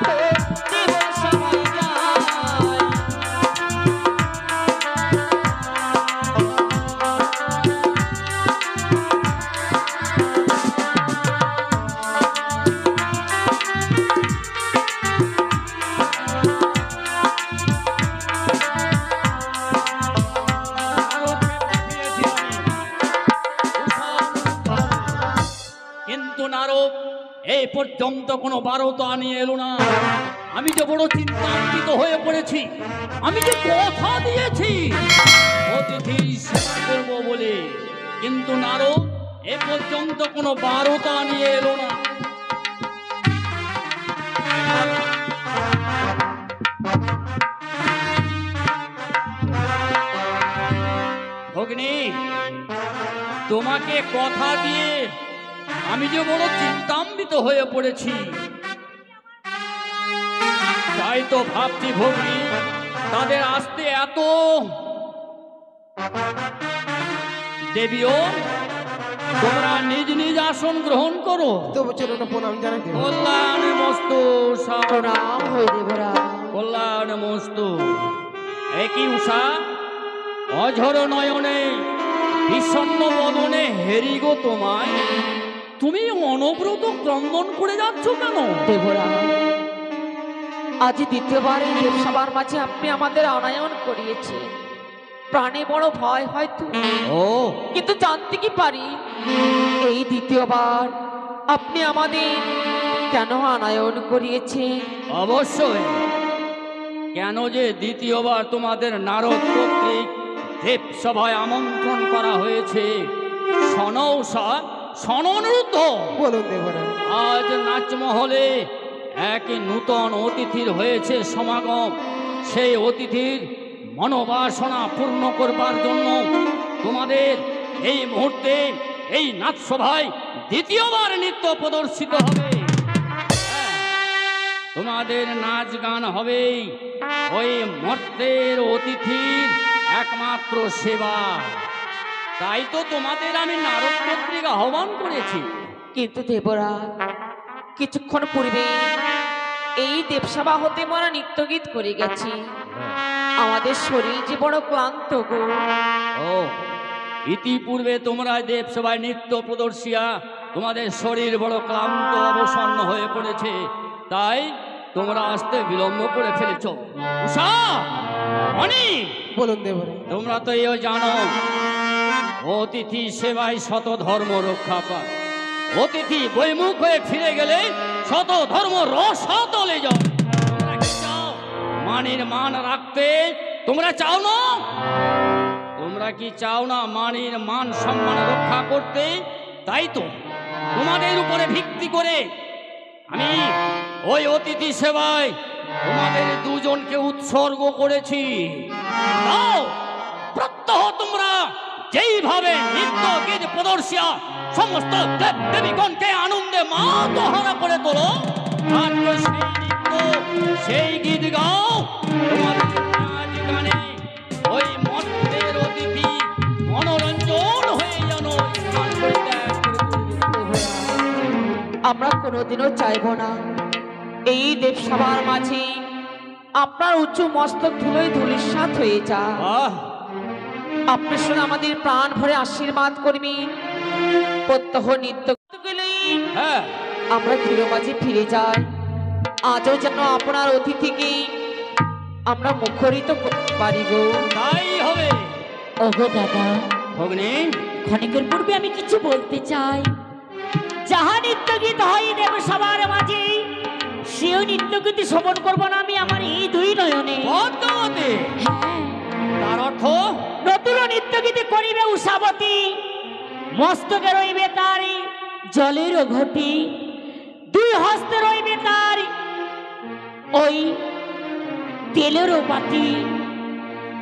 দেব সবাই যায়। কিন্তু নারদ এই পর্যন্ত কোনো বারতা নিয়ে এলো না। আমি যে বড় চিন্তান্বিত হয়ে পড়েছি। আমি যে কথা দিয়েছি অতিথির সেবা করবো বলে, কিন্তু নারদ এ পর্যন্ত কোনো বারতা নিয়ে এলো না। ভগ্নী, তোমাকে কথা দিয়ে আমি যে বড় চিন্তান্বিত হয়ে পড়েছি, তাই তো ভাবছি ভগ্নী তাদের আসতে এত দেবীও তোমরা নিজ নিজ আসন গ্রহণ করো। তবু চলুন প্রণাম জানাই দেব। কল্যাণ মস্তু প্রণাম হই দেবরা। কল্যাণ মস্তু। একই উষা অঝর নয়নে বিষণ্ণ বদনে হেরি গো তোমায়, তুমি অনব্রত ক্রন্দন করে যাচ্ছ কেন? দেবরা, আজ দ্বিতীয়বার এই দেবসভার মাঝে আপনি আমাদের আনয়ন করিয়েছে। প্রাণে বড় ভয় হয়তো, ও কিন্তু জানতে কি পারি এই দ্বিতীয়বার আপনি আমাদের কেন আনয়ন করিয়েছে? অবশ্যই। কেন যে দ্বিতীয়বার তোমাদের নারদ কর্তৃক দেব সভায় আমন্ত্রণ করা হয়েছে, সনৌষা সননুরুদ্ধ। বলুন দেবরা। আজ নাচমহলে এক নূতন অতিথির হয়েছে সমাগম। সেই অতিথির মনোবাসনা পূর্ণ করবার জন্য তোমাদের এই মুহূর্তে এই নাচসভায় দ্বিতীয়বার নৃত্য প্রদর্শিত হবে। তোমাদের নাচ গান হবে ওই মর্তের অতিথির একমাত্র সেবা। তাই তো তোমাদের আমি নারদ কর্তৃক আহ্বান করেছি। কিন্তু দেবরা, কিছুক্ষণ পূর্বে এই দেবসভা হতে মোরা নৃত্যগীত করে গেছি। আমাদের শরীর যে বড় ক্লান্ত গো। ও, ইতিপূর্বে তোমরা দেবসভায় নৃত্য প্রদর্শিয়া তোমাদের শরীর বড় ক্লান্ত অবসন্ন হয়ে পড়েছে, তাই তোমরা আসতে বিলম্ব করে ফেলেছ। উষা, অনি, বলুন দেবরা। তোমরা তো এও জানো অতিথি সেবায় শত ধর্ম রক্ষা পায়। অতিথি বৈমুখ হয়ে ফিরে গেলে শত ধর্ম রসাতলে যাও। তোমরা কি চাও মানের মান রাখতে? তোমরা চাও না? তোমরা কি চাও না মানের মান সম্মান রক্ষা করতে? তাই তো তোমাদের উপরে ভিত্তি করে আমি ওই অতিথি সেবায় তোমাদের দুজনকে উৎসর্গ করেছি। দাও, প্রত্যহ তোমরা যেইভাবে নৃত্য গীত প্রদর্শিয়া সমস্ত দেব দেবীগণকে আনন্দে মাতোহারা করে তোলো, আর সেই নৃত্য সেই গীত গাও। তোমাদের নাচ গানে ওই মর্তের অতিথি মনোরঞ্জন হয়ে যেন স্থান পরিত্যাগ করে তুলবে। আমরা কোনোদিনও চাইব না এই দেবসভার মাঝে আপনার উঁচু মস্তক ধুলোয় ধূলিসাৎ হয়ে যা। আহ, আপনি শুনে আমাদের প্রাণ ভরে আশীর্বাদ করবেন। প্রত্যহ নৃত্য গেলেই হ্যাঁ, আমরা গৃহ মাঝে ফিরে যাই। আজও যেন আপনার অতিথিকে আমরা মুখরিত করতে পারি গো। তাই হবে। ওগো দাদা, ভগ্নী, ক্ষণিকের পূর্বে আমি কিছু বলতে চাই। যাহা নৃত্যগীত হয় দেব সবার মাঝে, সেও নৃত্যগীতি শ্রবণ করবো না আমি আমার এই দুই নয়নে। পদ্মাবতী, হ্যাঁ, তার অর্থ নতুন নৃত্যগীতি করিবে উষাবতী, মস্তকে রইবে তার জলের ঘটি, দুই হস্তে রইবে তার ওই তেলের বাটি,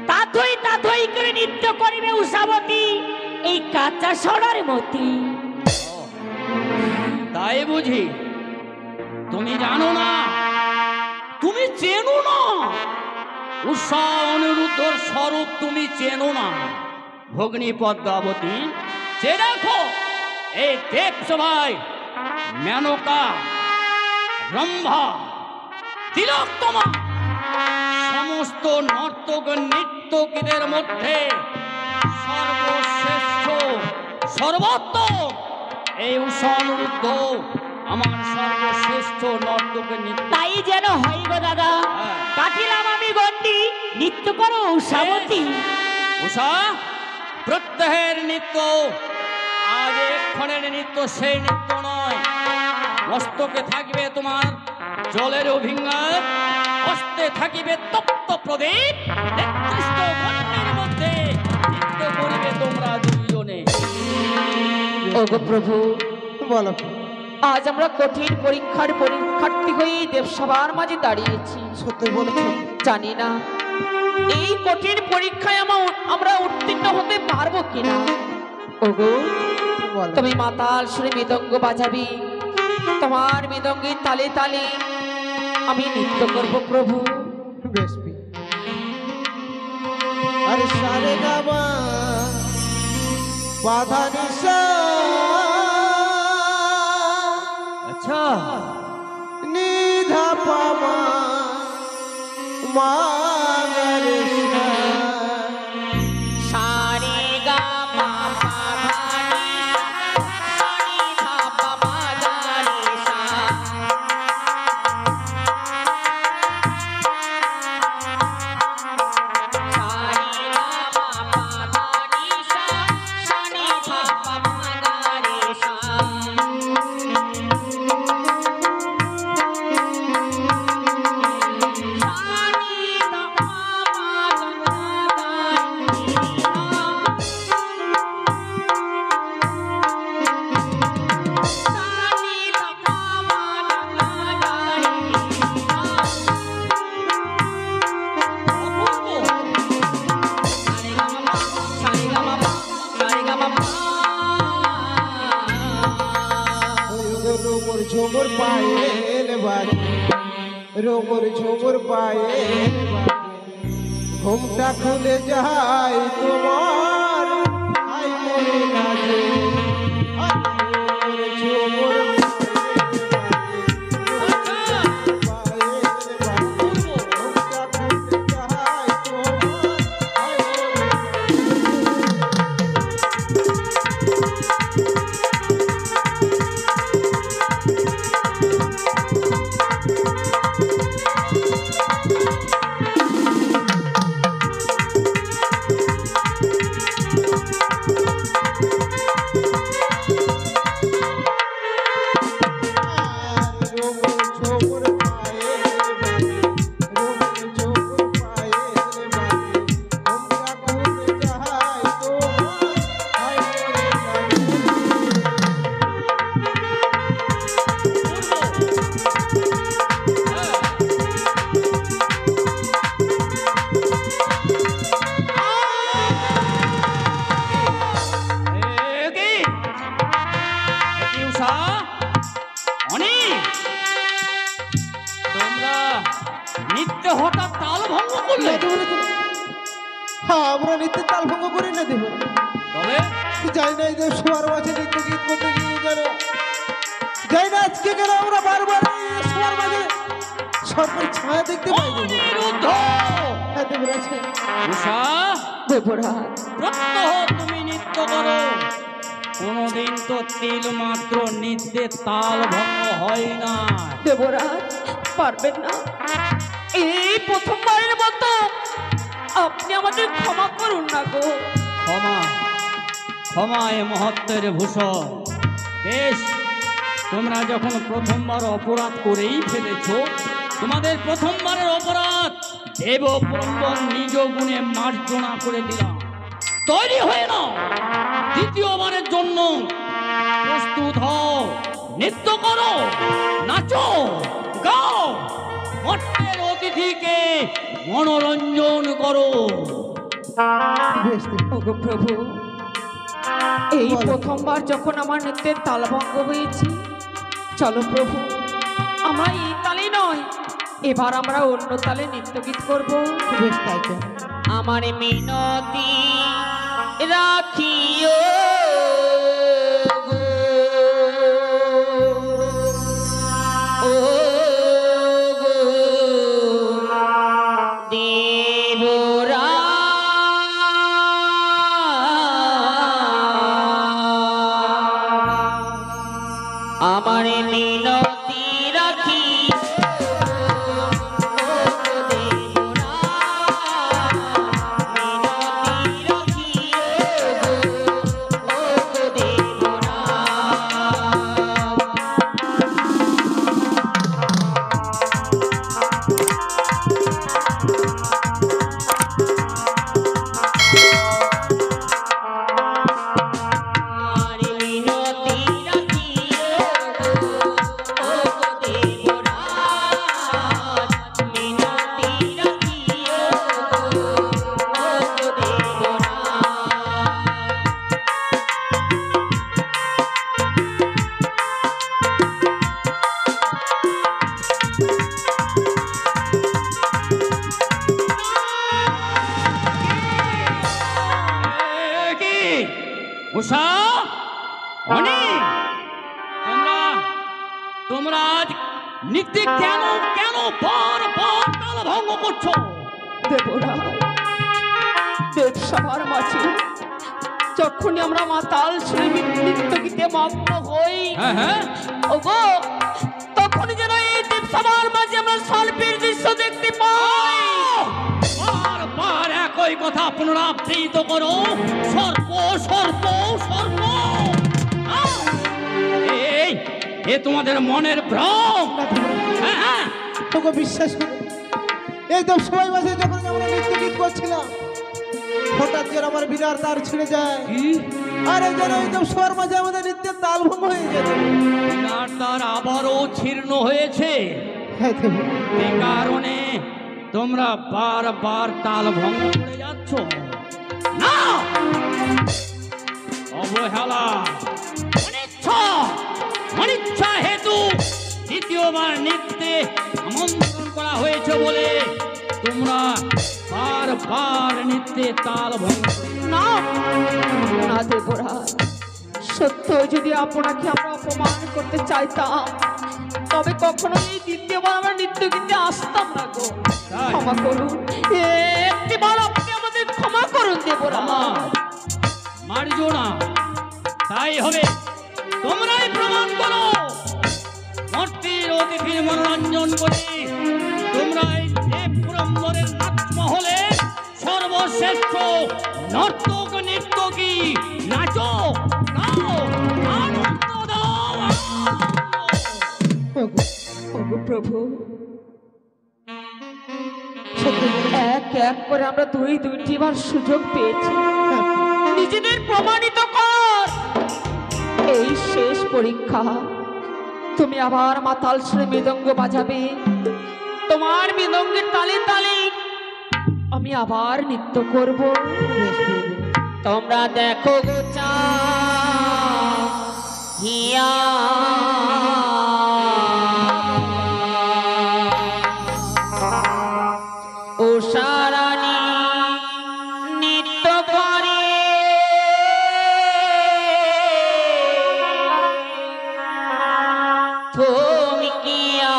তাথই তাথই করে নৃত্য করিবে উষাবতী এই কাঁচা সরার মতি। তাই বুঝি? তুমি জানো না, তুমি চেনো না, উষা অনিরুদ্ধর স্বরূপ তুমি চেনো না। ভগ্নী পদ্মাবতী, যে রাখো এই দেব সভায় মেনকা, রম্ভা, তিলোত্তমা সমস্ত নর্তক নৃত্যকীদের মধ্যে সর্বশ্রেষ্ঠ সর্বোত্তম এই উষানুরুদ্ধ আমার সর্বশ্রেষ্ঠ নর্তক নৃত্য। তাই যেন হয় গো দাদা। হ্যাঁ। কাটিলাম আমি গন্ডি, নৃত্য করো উষাবতী। উষা, প্রত্যহের নৃত্য আজ এক্ষণের নৃত্য সেই নৃত্য নয়। মস্তকে থাকবে তোমার জলের অভিজ্ঞান, হস্তে থাকিবে তপ্ত প্রদীপ, নেতৃষ্ট বন্যের মধ্যে নৃত্য করিবে তোমরা দুইজনে। ওগো প্রভু, বলো আজ আমরা কঠিন পরীক্ষার পরীক্ষার্থী হয়ে দেবসভার মাঝে দাঁড়িয়েছি। সত্যি বলেছ। জানি না এই কঠিন পরীক্ষায় আমরা উত্তীর্ণ হতে পারবো কিনা। ওগো, বলো। তুমি মাতাল সুরে মৃদঙ্গ বাজাবি, তোমার মৃদঙ্গের তালে তালে আমি নৃত্য করব প্রভু। বেশ পি। আরে সারে গামা বাধা নিশা আচ্ছা, নিধা পামা মাগরে সা। সারে গা মা পা ধা নি সা নি ধা পা মা গা রে সা। সারে গা মা পা ধা নি সা নি ধা পা মা গা রে সা। রোমর ঝোমর পায়েল বাজে, রোমর ঝোমর পায়েল বাজে, ঘুমটা খুলে যায় তোমার আই মনে লাজে। রোমর ঝোমর হঠাৎ তাল ভঙ্গ করলে? হ্যাঁ, আমরা নৃত্যের তাল ভঙ্গ করি না দেব। তবে যাই না এদের সবার মাঝে নৃত্য গীত করতে গিয়ে যেন যাই না আজকে কেন আমরা বারবার এই সবার মাঝে সরকারি ছায়া দেখতে পাই দেব। অনিরুদ্ধ! হ্যাঁ দেব আছে। উষা, দেবরাজ, প্রত্যহ তুমি নৃত্য করো, কোনদিন তো তিল মাত্র নৃত্যে তাল ভঙ্গ হয় না। দেবরাজ পারবেন না, এই প্রথমবারের মতো আপনি আমাদের ক্ষমা করুন না গো। ক্ষমা, ক্ষমা এ মহত্বের ভূষণ। বেশ, তোমরা যখন প্রথমবার অপরাধ করেই ফেলেছ, তোমাদের প্রথমবারের অপরাধ দেব ব্রহ্মণ নিজ গুণে মার্জনা করে দিলাম। তৈরি হয়ে নাও, দ্বিতীয়বারের জন্য প্রস্তুত হও। নৃত্য করো, নাচো, গাও, মঠের অতিথিকে মনোরঞ্জন করো। বেশ দেব। ওগো প্রভু, এই প্রথমবার যখন আমার নৃত্যের তালভঙ্গ হয়েছে, চলো প্রভু, আমরা এই তালে নয়, এবার আমরা অন্য তালে নৃত্য গীত করবো। বেশ তাই তো। আমার মিনতি রাখিও মিনতি রাখি উষা অনি তোমরা তোমরা আজ নিত্যে কেন কেন বারবার তাল ভঙ্গ করছো? দেবরাজ, দেবসভার মাঝে যখনই আমরা মাতাল শুনে নৃত্য গীতে মগ্ন হই, হ্যাঁ ওগো তখন যেন এই দেবসভার মাঝে আমরা সর্পের দৃশ্য দেখতে পাই। বারবার একই কথা পুনরাবৃত্ত করো, সর্প সর্প সর্প। এই এ তোমাদের মনের ভ্রম। হ্যাঁ তোকে বিশ্বাস করে এই তো সবাই মাঝে যখন আমরা নৃত্য গীত করছিলাম, হঠাৎ যেন আমার বিনার তার ছিঁড়ে যায়, আর এই যেন এই তো সবার মাঝে আমাদের নৃত্যের তাল ভঙ্গ হয়ে যেত। আর তার আবারও ছিন্ন হয়েছে। হ্যাঁ দেব, এই কারণে তোমরা বারবার তাল ভঙ্গ করে যাচ্ছ। না, অবহেলা অনিচ্ছা হেতু দ্বিতীয়বার নৃত্যে আমন্ত্রণ করা হয়েছে বলে তোমরা বারবার নৃত্যে তাল ভঙ্গ। না না দেবরাজ, সত্য যদি আপনাকে আমরা অপমান করতে চাইতাম তবে কখনো এই দ্বিতীয়বার আমরা নৃত্য গীতে আসতাম না গো। তাই? ক্ষমা করুন, একটিবার আপনি আমাদের ক্ষমা করুন দেবরাজ। মারজো না, তাই হবে তোমরাই প্রমাণ করো। মূর্তির অতিথির মনোরঞ্জন করে তোমরা এই পুরন্দরের নাচমহলে সর্বশ্রেষ্ঠ নর্তক নৃত্যকী নাচো, গাও, আনন্দ দাও, আনন্দ। ওগো প্রভু, সত্যি বলে এক এক করে আমরা দুইটি বার সুযোগ পেয়েছি, নিজেদের প্রমাণিত কর। এই শেষ পরীক্ষা, তুমি আবার মাতাল সুরে মৃদঙ্গ বাজাবে, তোমার মৃদঙ্গের তালে তালে আমি আবার নৃত্য করব। তোমরা দেখো গো হিয়া ও সারানি নৃত্য করে তুমি কিয়া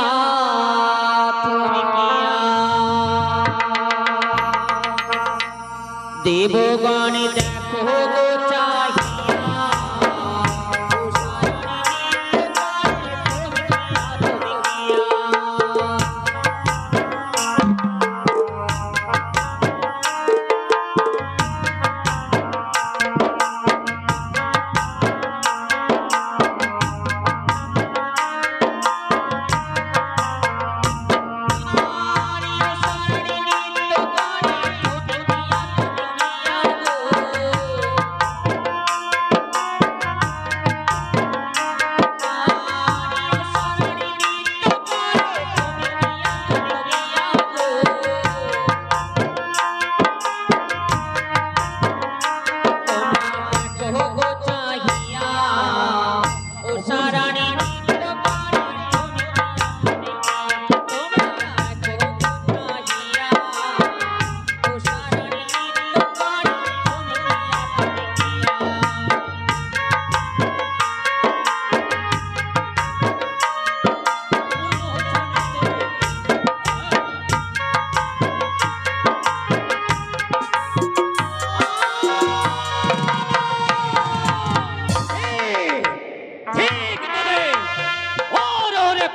দেবগণ দেখো গো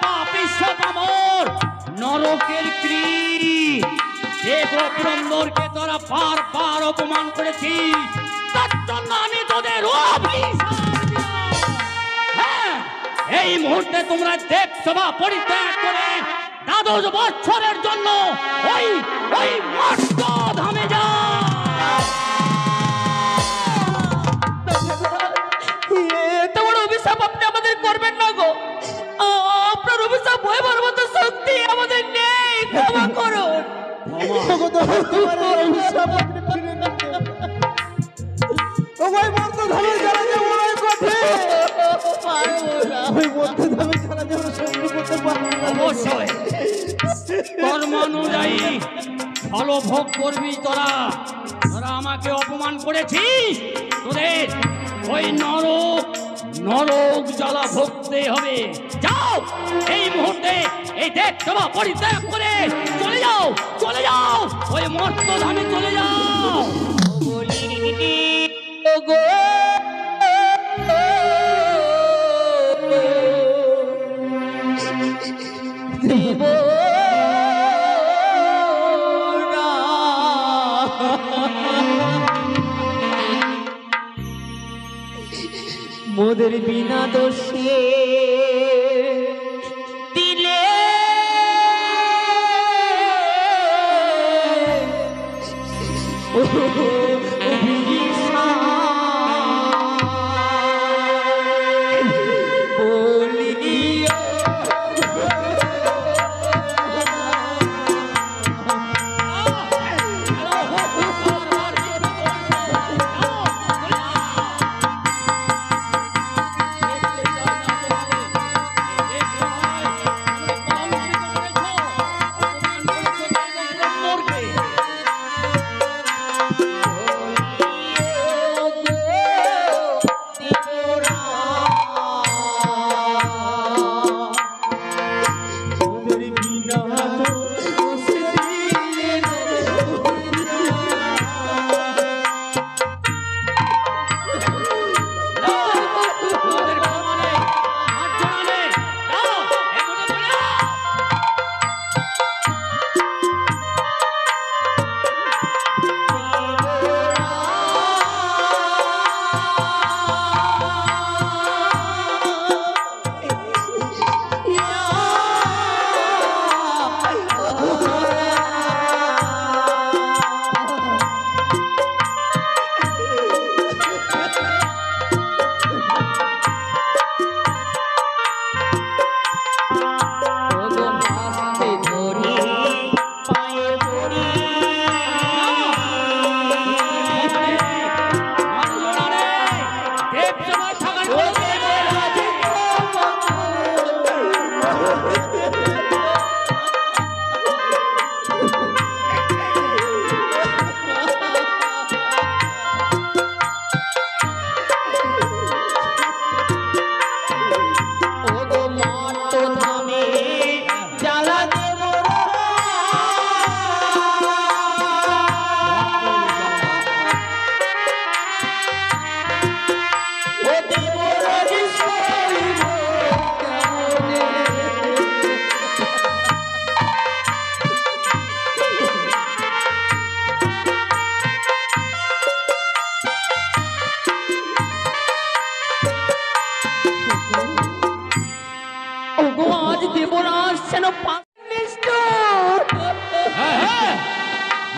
পাপিষ্ঠ পামর নরকের কীট দেব পুরন্দরকে তোরা বারবার অপমান করেছিস, তার জন্য আমি তোদের অভিশাপ দিলাম। হ্যাঁ, এই মুহূর্তে তোমরা দেবসভা পরিত্যাগ করে 12 বছরের জন্য ওই ওই মর্ত ধামে যাও। তোমার অভিশাপ আপনি আমাদের করবেন না গো। আপনার অভিশাপ বইবার মতো শক্তি আমাদের নেই, ক্ষমা করুন। ও ভাই মর্ত ধামে যারা যাবো না কোঠে ওই মর্ত ধামে যারা যাবো সহ্য করতে পারবো না। অবশ্যই কর্মানুযায়ী ফল ভোগ করবি তোরা। তোরা আমাকে অপমান করেছিস, তোদের ওই নরক জ্বালা ভুগতে হবে। যাও এই মুহূর্তে এই দেব সভা পরিত্যাগ করে চলে যাও, চলে যাও, ওই মর্ত ধামে চলে যাও। মোদের বিনা দোষে দিলে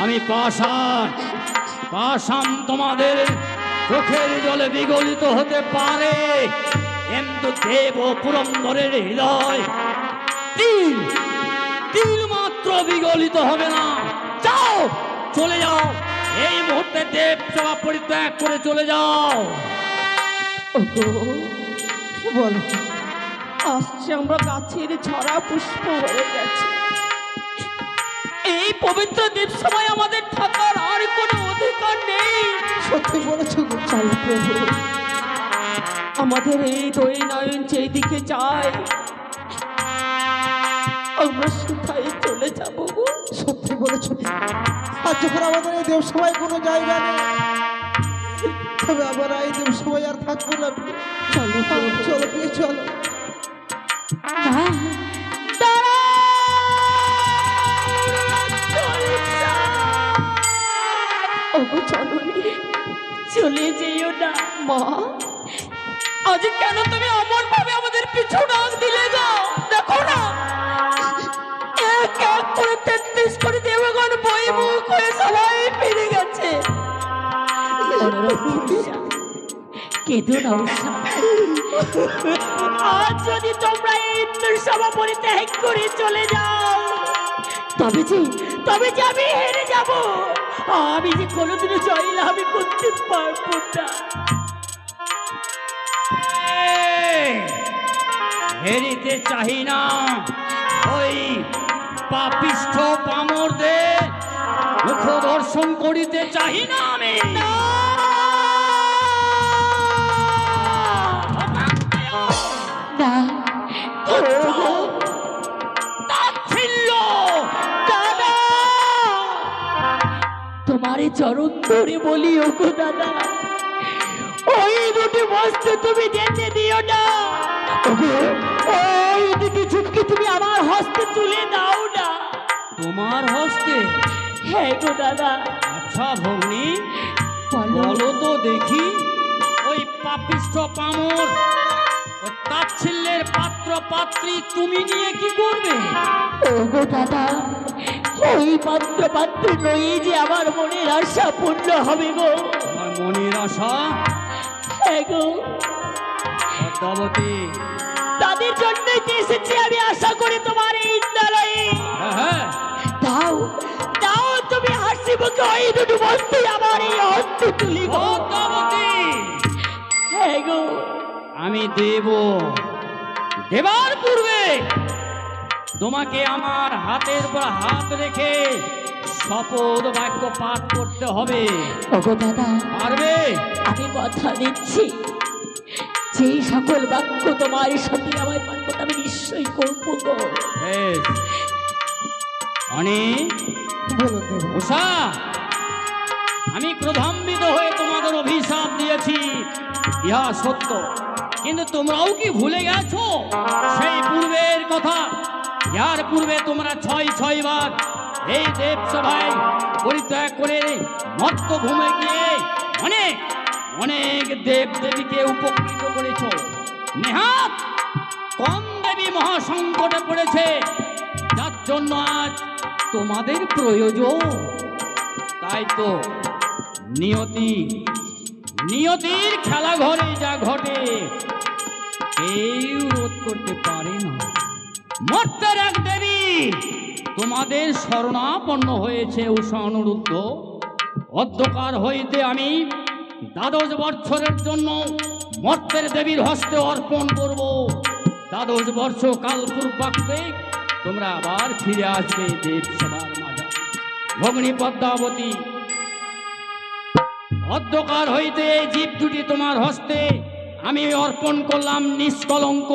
আমি পাষাণ তোমাদের চোখের জলে বিগলিত হতে পারে, কিন্তু দেব পুরন্দরের হৃদয় তিল মাত্র বিগলিত হবে না। যাও, চলে যাও, এই মুহূর্তে দেব সভা পরিত্যাগ করে চলে যাও। বলো আসছে আমরা গাছের ঝরা পুষ্প হয়ে গেছে। এই পবিত্র দেবসভায় আমাদের থাকার আর কোনো অধিকার নেই। সত্যি বলেছো গো। চল প্রভু, আমাদের এই দুই নয়ন যেদিকে যায় আমরা সেটাই চলে যাবো গো। সত্যি বলেছো। আর যখন আমাদের এই দেবসভায় কোনো জায়গা নেই, তবে আমরা এই দেবসভায় আর থাকবো না। চলো চলো চলো। হ্যাঁ, ওগো জননী, চলে যেও না মা, আজ কেন তুমি অমন ভাবে আমাদের পিছু ডাক দিলে গো? দেখো না, এক এক করে 33 করে দেবগণ বই মুখ হয়ে সবাই ফিরে গেছে। কেঁদো না উষা। আজ যদি তোমরা এই ইন্দ্রের সভা পরিত্যাগ করে চলে যাও, তবে যে আমি হেরে যাব। আমি যে কোনোদিনও জয়লাভ করতে পারবো না। হেরিতে চাহি না, ওই পাপিষ্ঠ পামরদের মুখ দর্শন করিতে চাহি না আমি। না, তাচ্ছিল্য! দাদা, তোমারে চরণ ধরে বলি ওগো দাদা, ওই দুটি বস্তু তুমি যেতে দিও না। ওগো, ওই দুটি ঝুঁকি তুমি আমার হস্তে তুলে দাও না। তোমার হস্তে? হ্যাঁ গো দাদা। আচ্ছা ভগ্নী, বলো। বলো তো দেখি, ওই পাপিষ্ঠ পামর ও তাচ্ছিল্যের পাত্র পাত্রী তুমি নিয়ে কি করবে? ওগো দাদা, ওই পাত্র পাত্র নই যে আমার মনের আশা পূর্ণ হবে গো। আমার মনের আশা? হ্যাঁ গো, পদ্মাবতী। তাদের জন্যই তো এসেছি আমি আশা করি তোমার এই ইন্দ্রালয়ে। হ্যাঁ, দাও, দাও তুমি হাসি মুখে ওই দুটো বস্তু আমার এই হস্তে তুলি গো। পদ্মাবতী, হ্যাঁ গো, আমি দেবার পূর্বে তোমাকে আমার হাতের উপর হাত রেখে শপথ বাক্য পাঠ করতে হবে। ওগো দাদা, পারবে? আমি কথা দিচ্ছি, যেই সকল বাক্য তোমার সাথে আমার পাঠ আমি নিশ্চয়ই করবো গো। বেশ। অনেক বলুন দেব। উষা, আমি ক্রোধান্বিত হয়ে তোমাদের অভিশাপ দিয়েছি, ইহা সত্য, কিন্তু তোমরাও কি ভুলে গেছো সেই পূর্বের কথা? ইয়ার পূর্বে তোমরা 6 বার এই দেব সভায় পরিত্যাগ করে মত্ত ঘুমে গিয়ে অনেক অনেক দেব দেবীকে উপকৃত করেছ। নেহাত কম দেবী মহাসংকটে পড়েছে, যার জন্য আজ তোমাদের প্রয়োজন। তাই তো নিয়তির খেলা ঘরে যা ঘটে কেউ রোধ করতে পারে না। মর্তের এক দেবী তোমাদের শরণাপন্ন হয়েছে উষা অনুরুদ্ধ। অধ্যকার হইতে আমি 12 বৎসরের জন্য মর্তের দেবীর হস্তে অর্পণ করব। 12 বর্ষ কাল পূর্বাক্তে তোমরা আবার ফিরে আসবে দেব সভার মাঝে। ভগ্নী পদ্মাবতী, অধ্যকার হইতে এই জীব দুটি তোমার হস্তে আমি অর্পণ করলাম নিষ্কলঙ্ক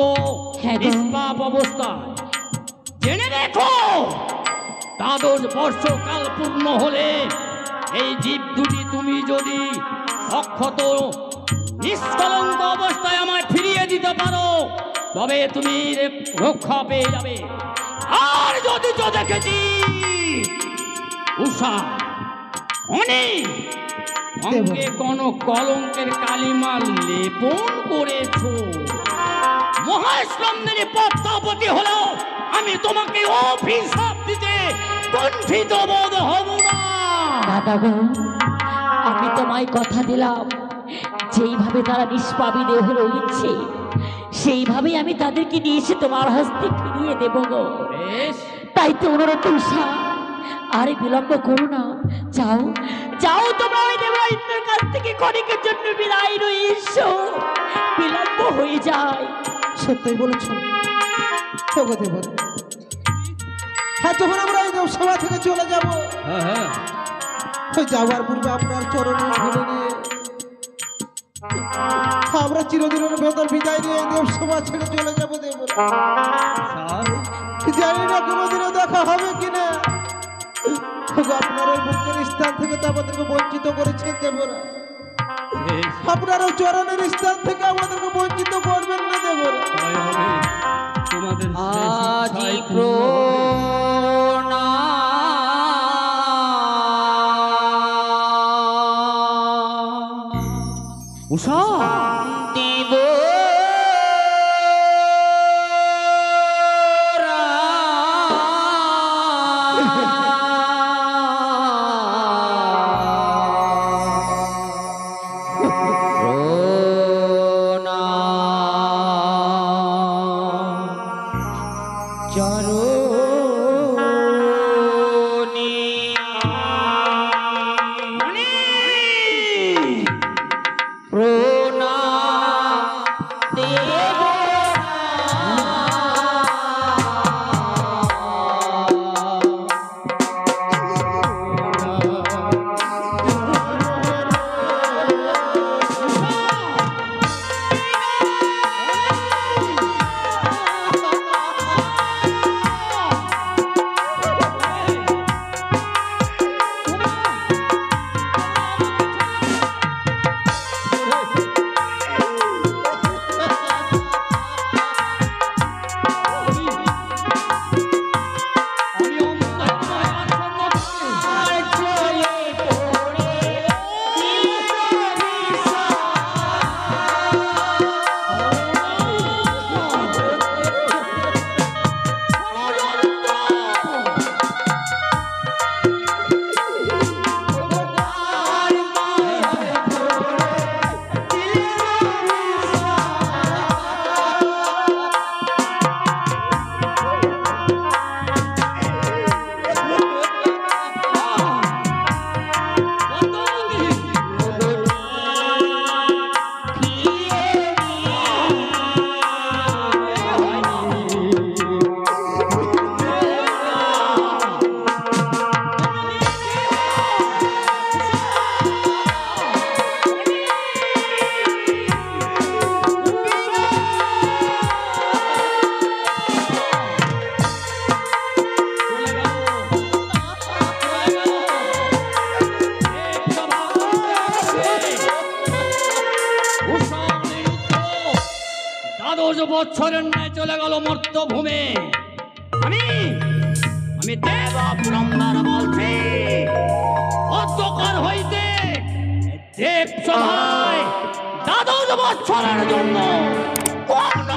হ্যাঁ গো। নিষ্পাপ অবস্থায়। জেনে দেখো, 12 বর্ষ কাল পূর্ণ হলে এই জীব দুটি তুমি যদি অক্ষত নিষ্কলঙ্ক অবস্থায় আমায় ফিরিয়ে দিতে পারো, তবে তুমি রক্ষা পেয়ে যাবে। আর যদি তো দেখেছি উষা অনেক অঙ্গে কোন কলঙ্কের কালিমা লেপন করেছো, মহাস্কন্দিনী পদ্মাবতী হলো আমি তোমাকে অভিশাপ দিতে কুণ্ঠিত বোধ হব না। দাদা গো, আমি তোমায় কথা দিলাম, যেইভাবে তারা নিষ্পাপী দেহ রয়েছে সেইভাবেই আমি তাদেরকে নিয়ে এসে তোমার হস্তে ফিরিয়ে দেব গো। বেশ, তাই তো অনুরোধ উষা, আরে বিলম্ব করো না, যাও যাও, তোমরা ওই দেবরাইন্দ্রের কাছ থেকে ক্ষণিকের জন্য বিদায় নিয়ে এসো, বিলম্ব হয়ে যায়। সত্যই বলেছ ওগো দেব। হ্যাঁ, যখন আমরা এই সভা থেকে চলে যাব, হ্যাঁ হ্যাঁ, যাওয়ার পূর্বে আপনার চরণে ধরে নিয়ে আমরা চিরদিনের ভেতর বিদায় নিয়ে এই দেব সভা ছেড়ে চলে যাবো দেব। স্যার, জানি না কোনোদিনও দেখা হবে কিনা। আপনার ওই মুখের স্থান থেকে তো আমাদেরকে বঞ্চিত করেছেন দেবরা। বেশ, আপনার ওই চরণের স্থান থেকে আমাদেরকে বঞ্চিত করবেন না দেবরা। তাই হবে। তোমাদের আজি প্রণাম উষা দেব বৎসরের ন্যায় চলে গেল মর্তভূমে। আমি দেব ব্রহ্মার বলছি, অন্ধকার হইতে দেব সভায় দ্বাদশ বৎসরের জন্য কোন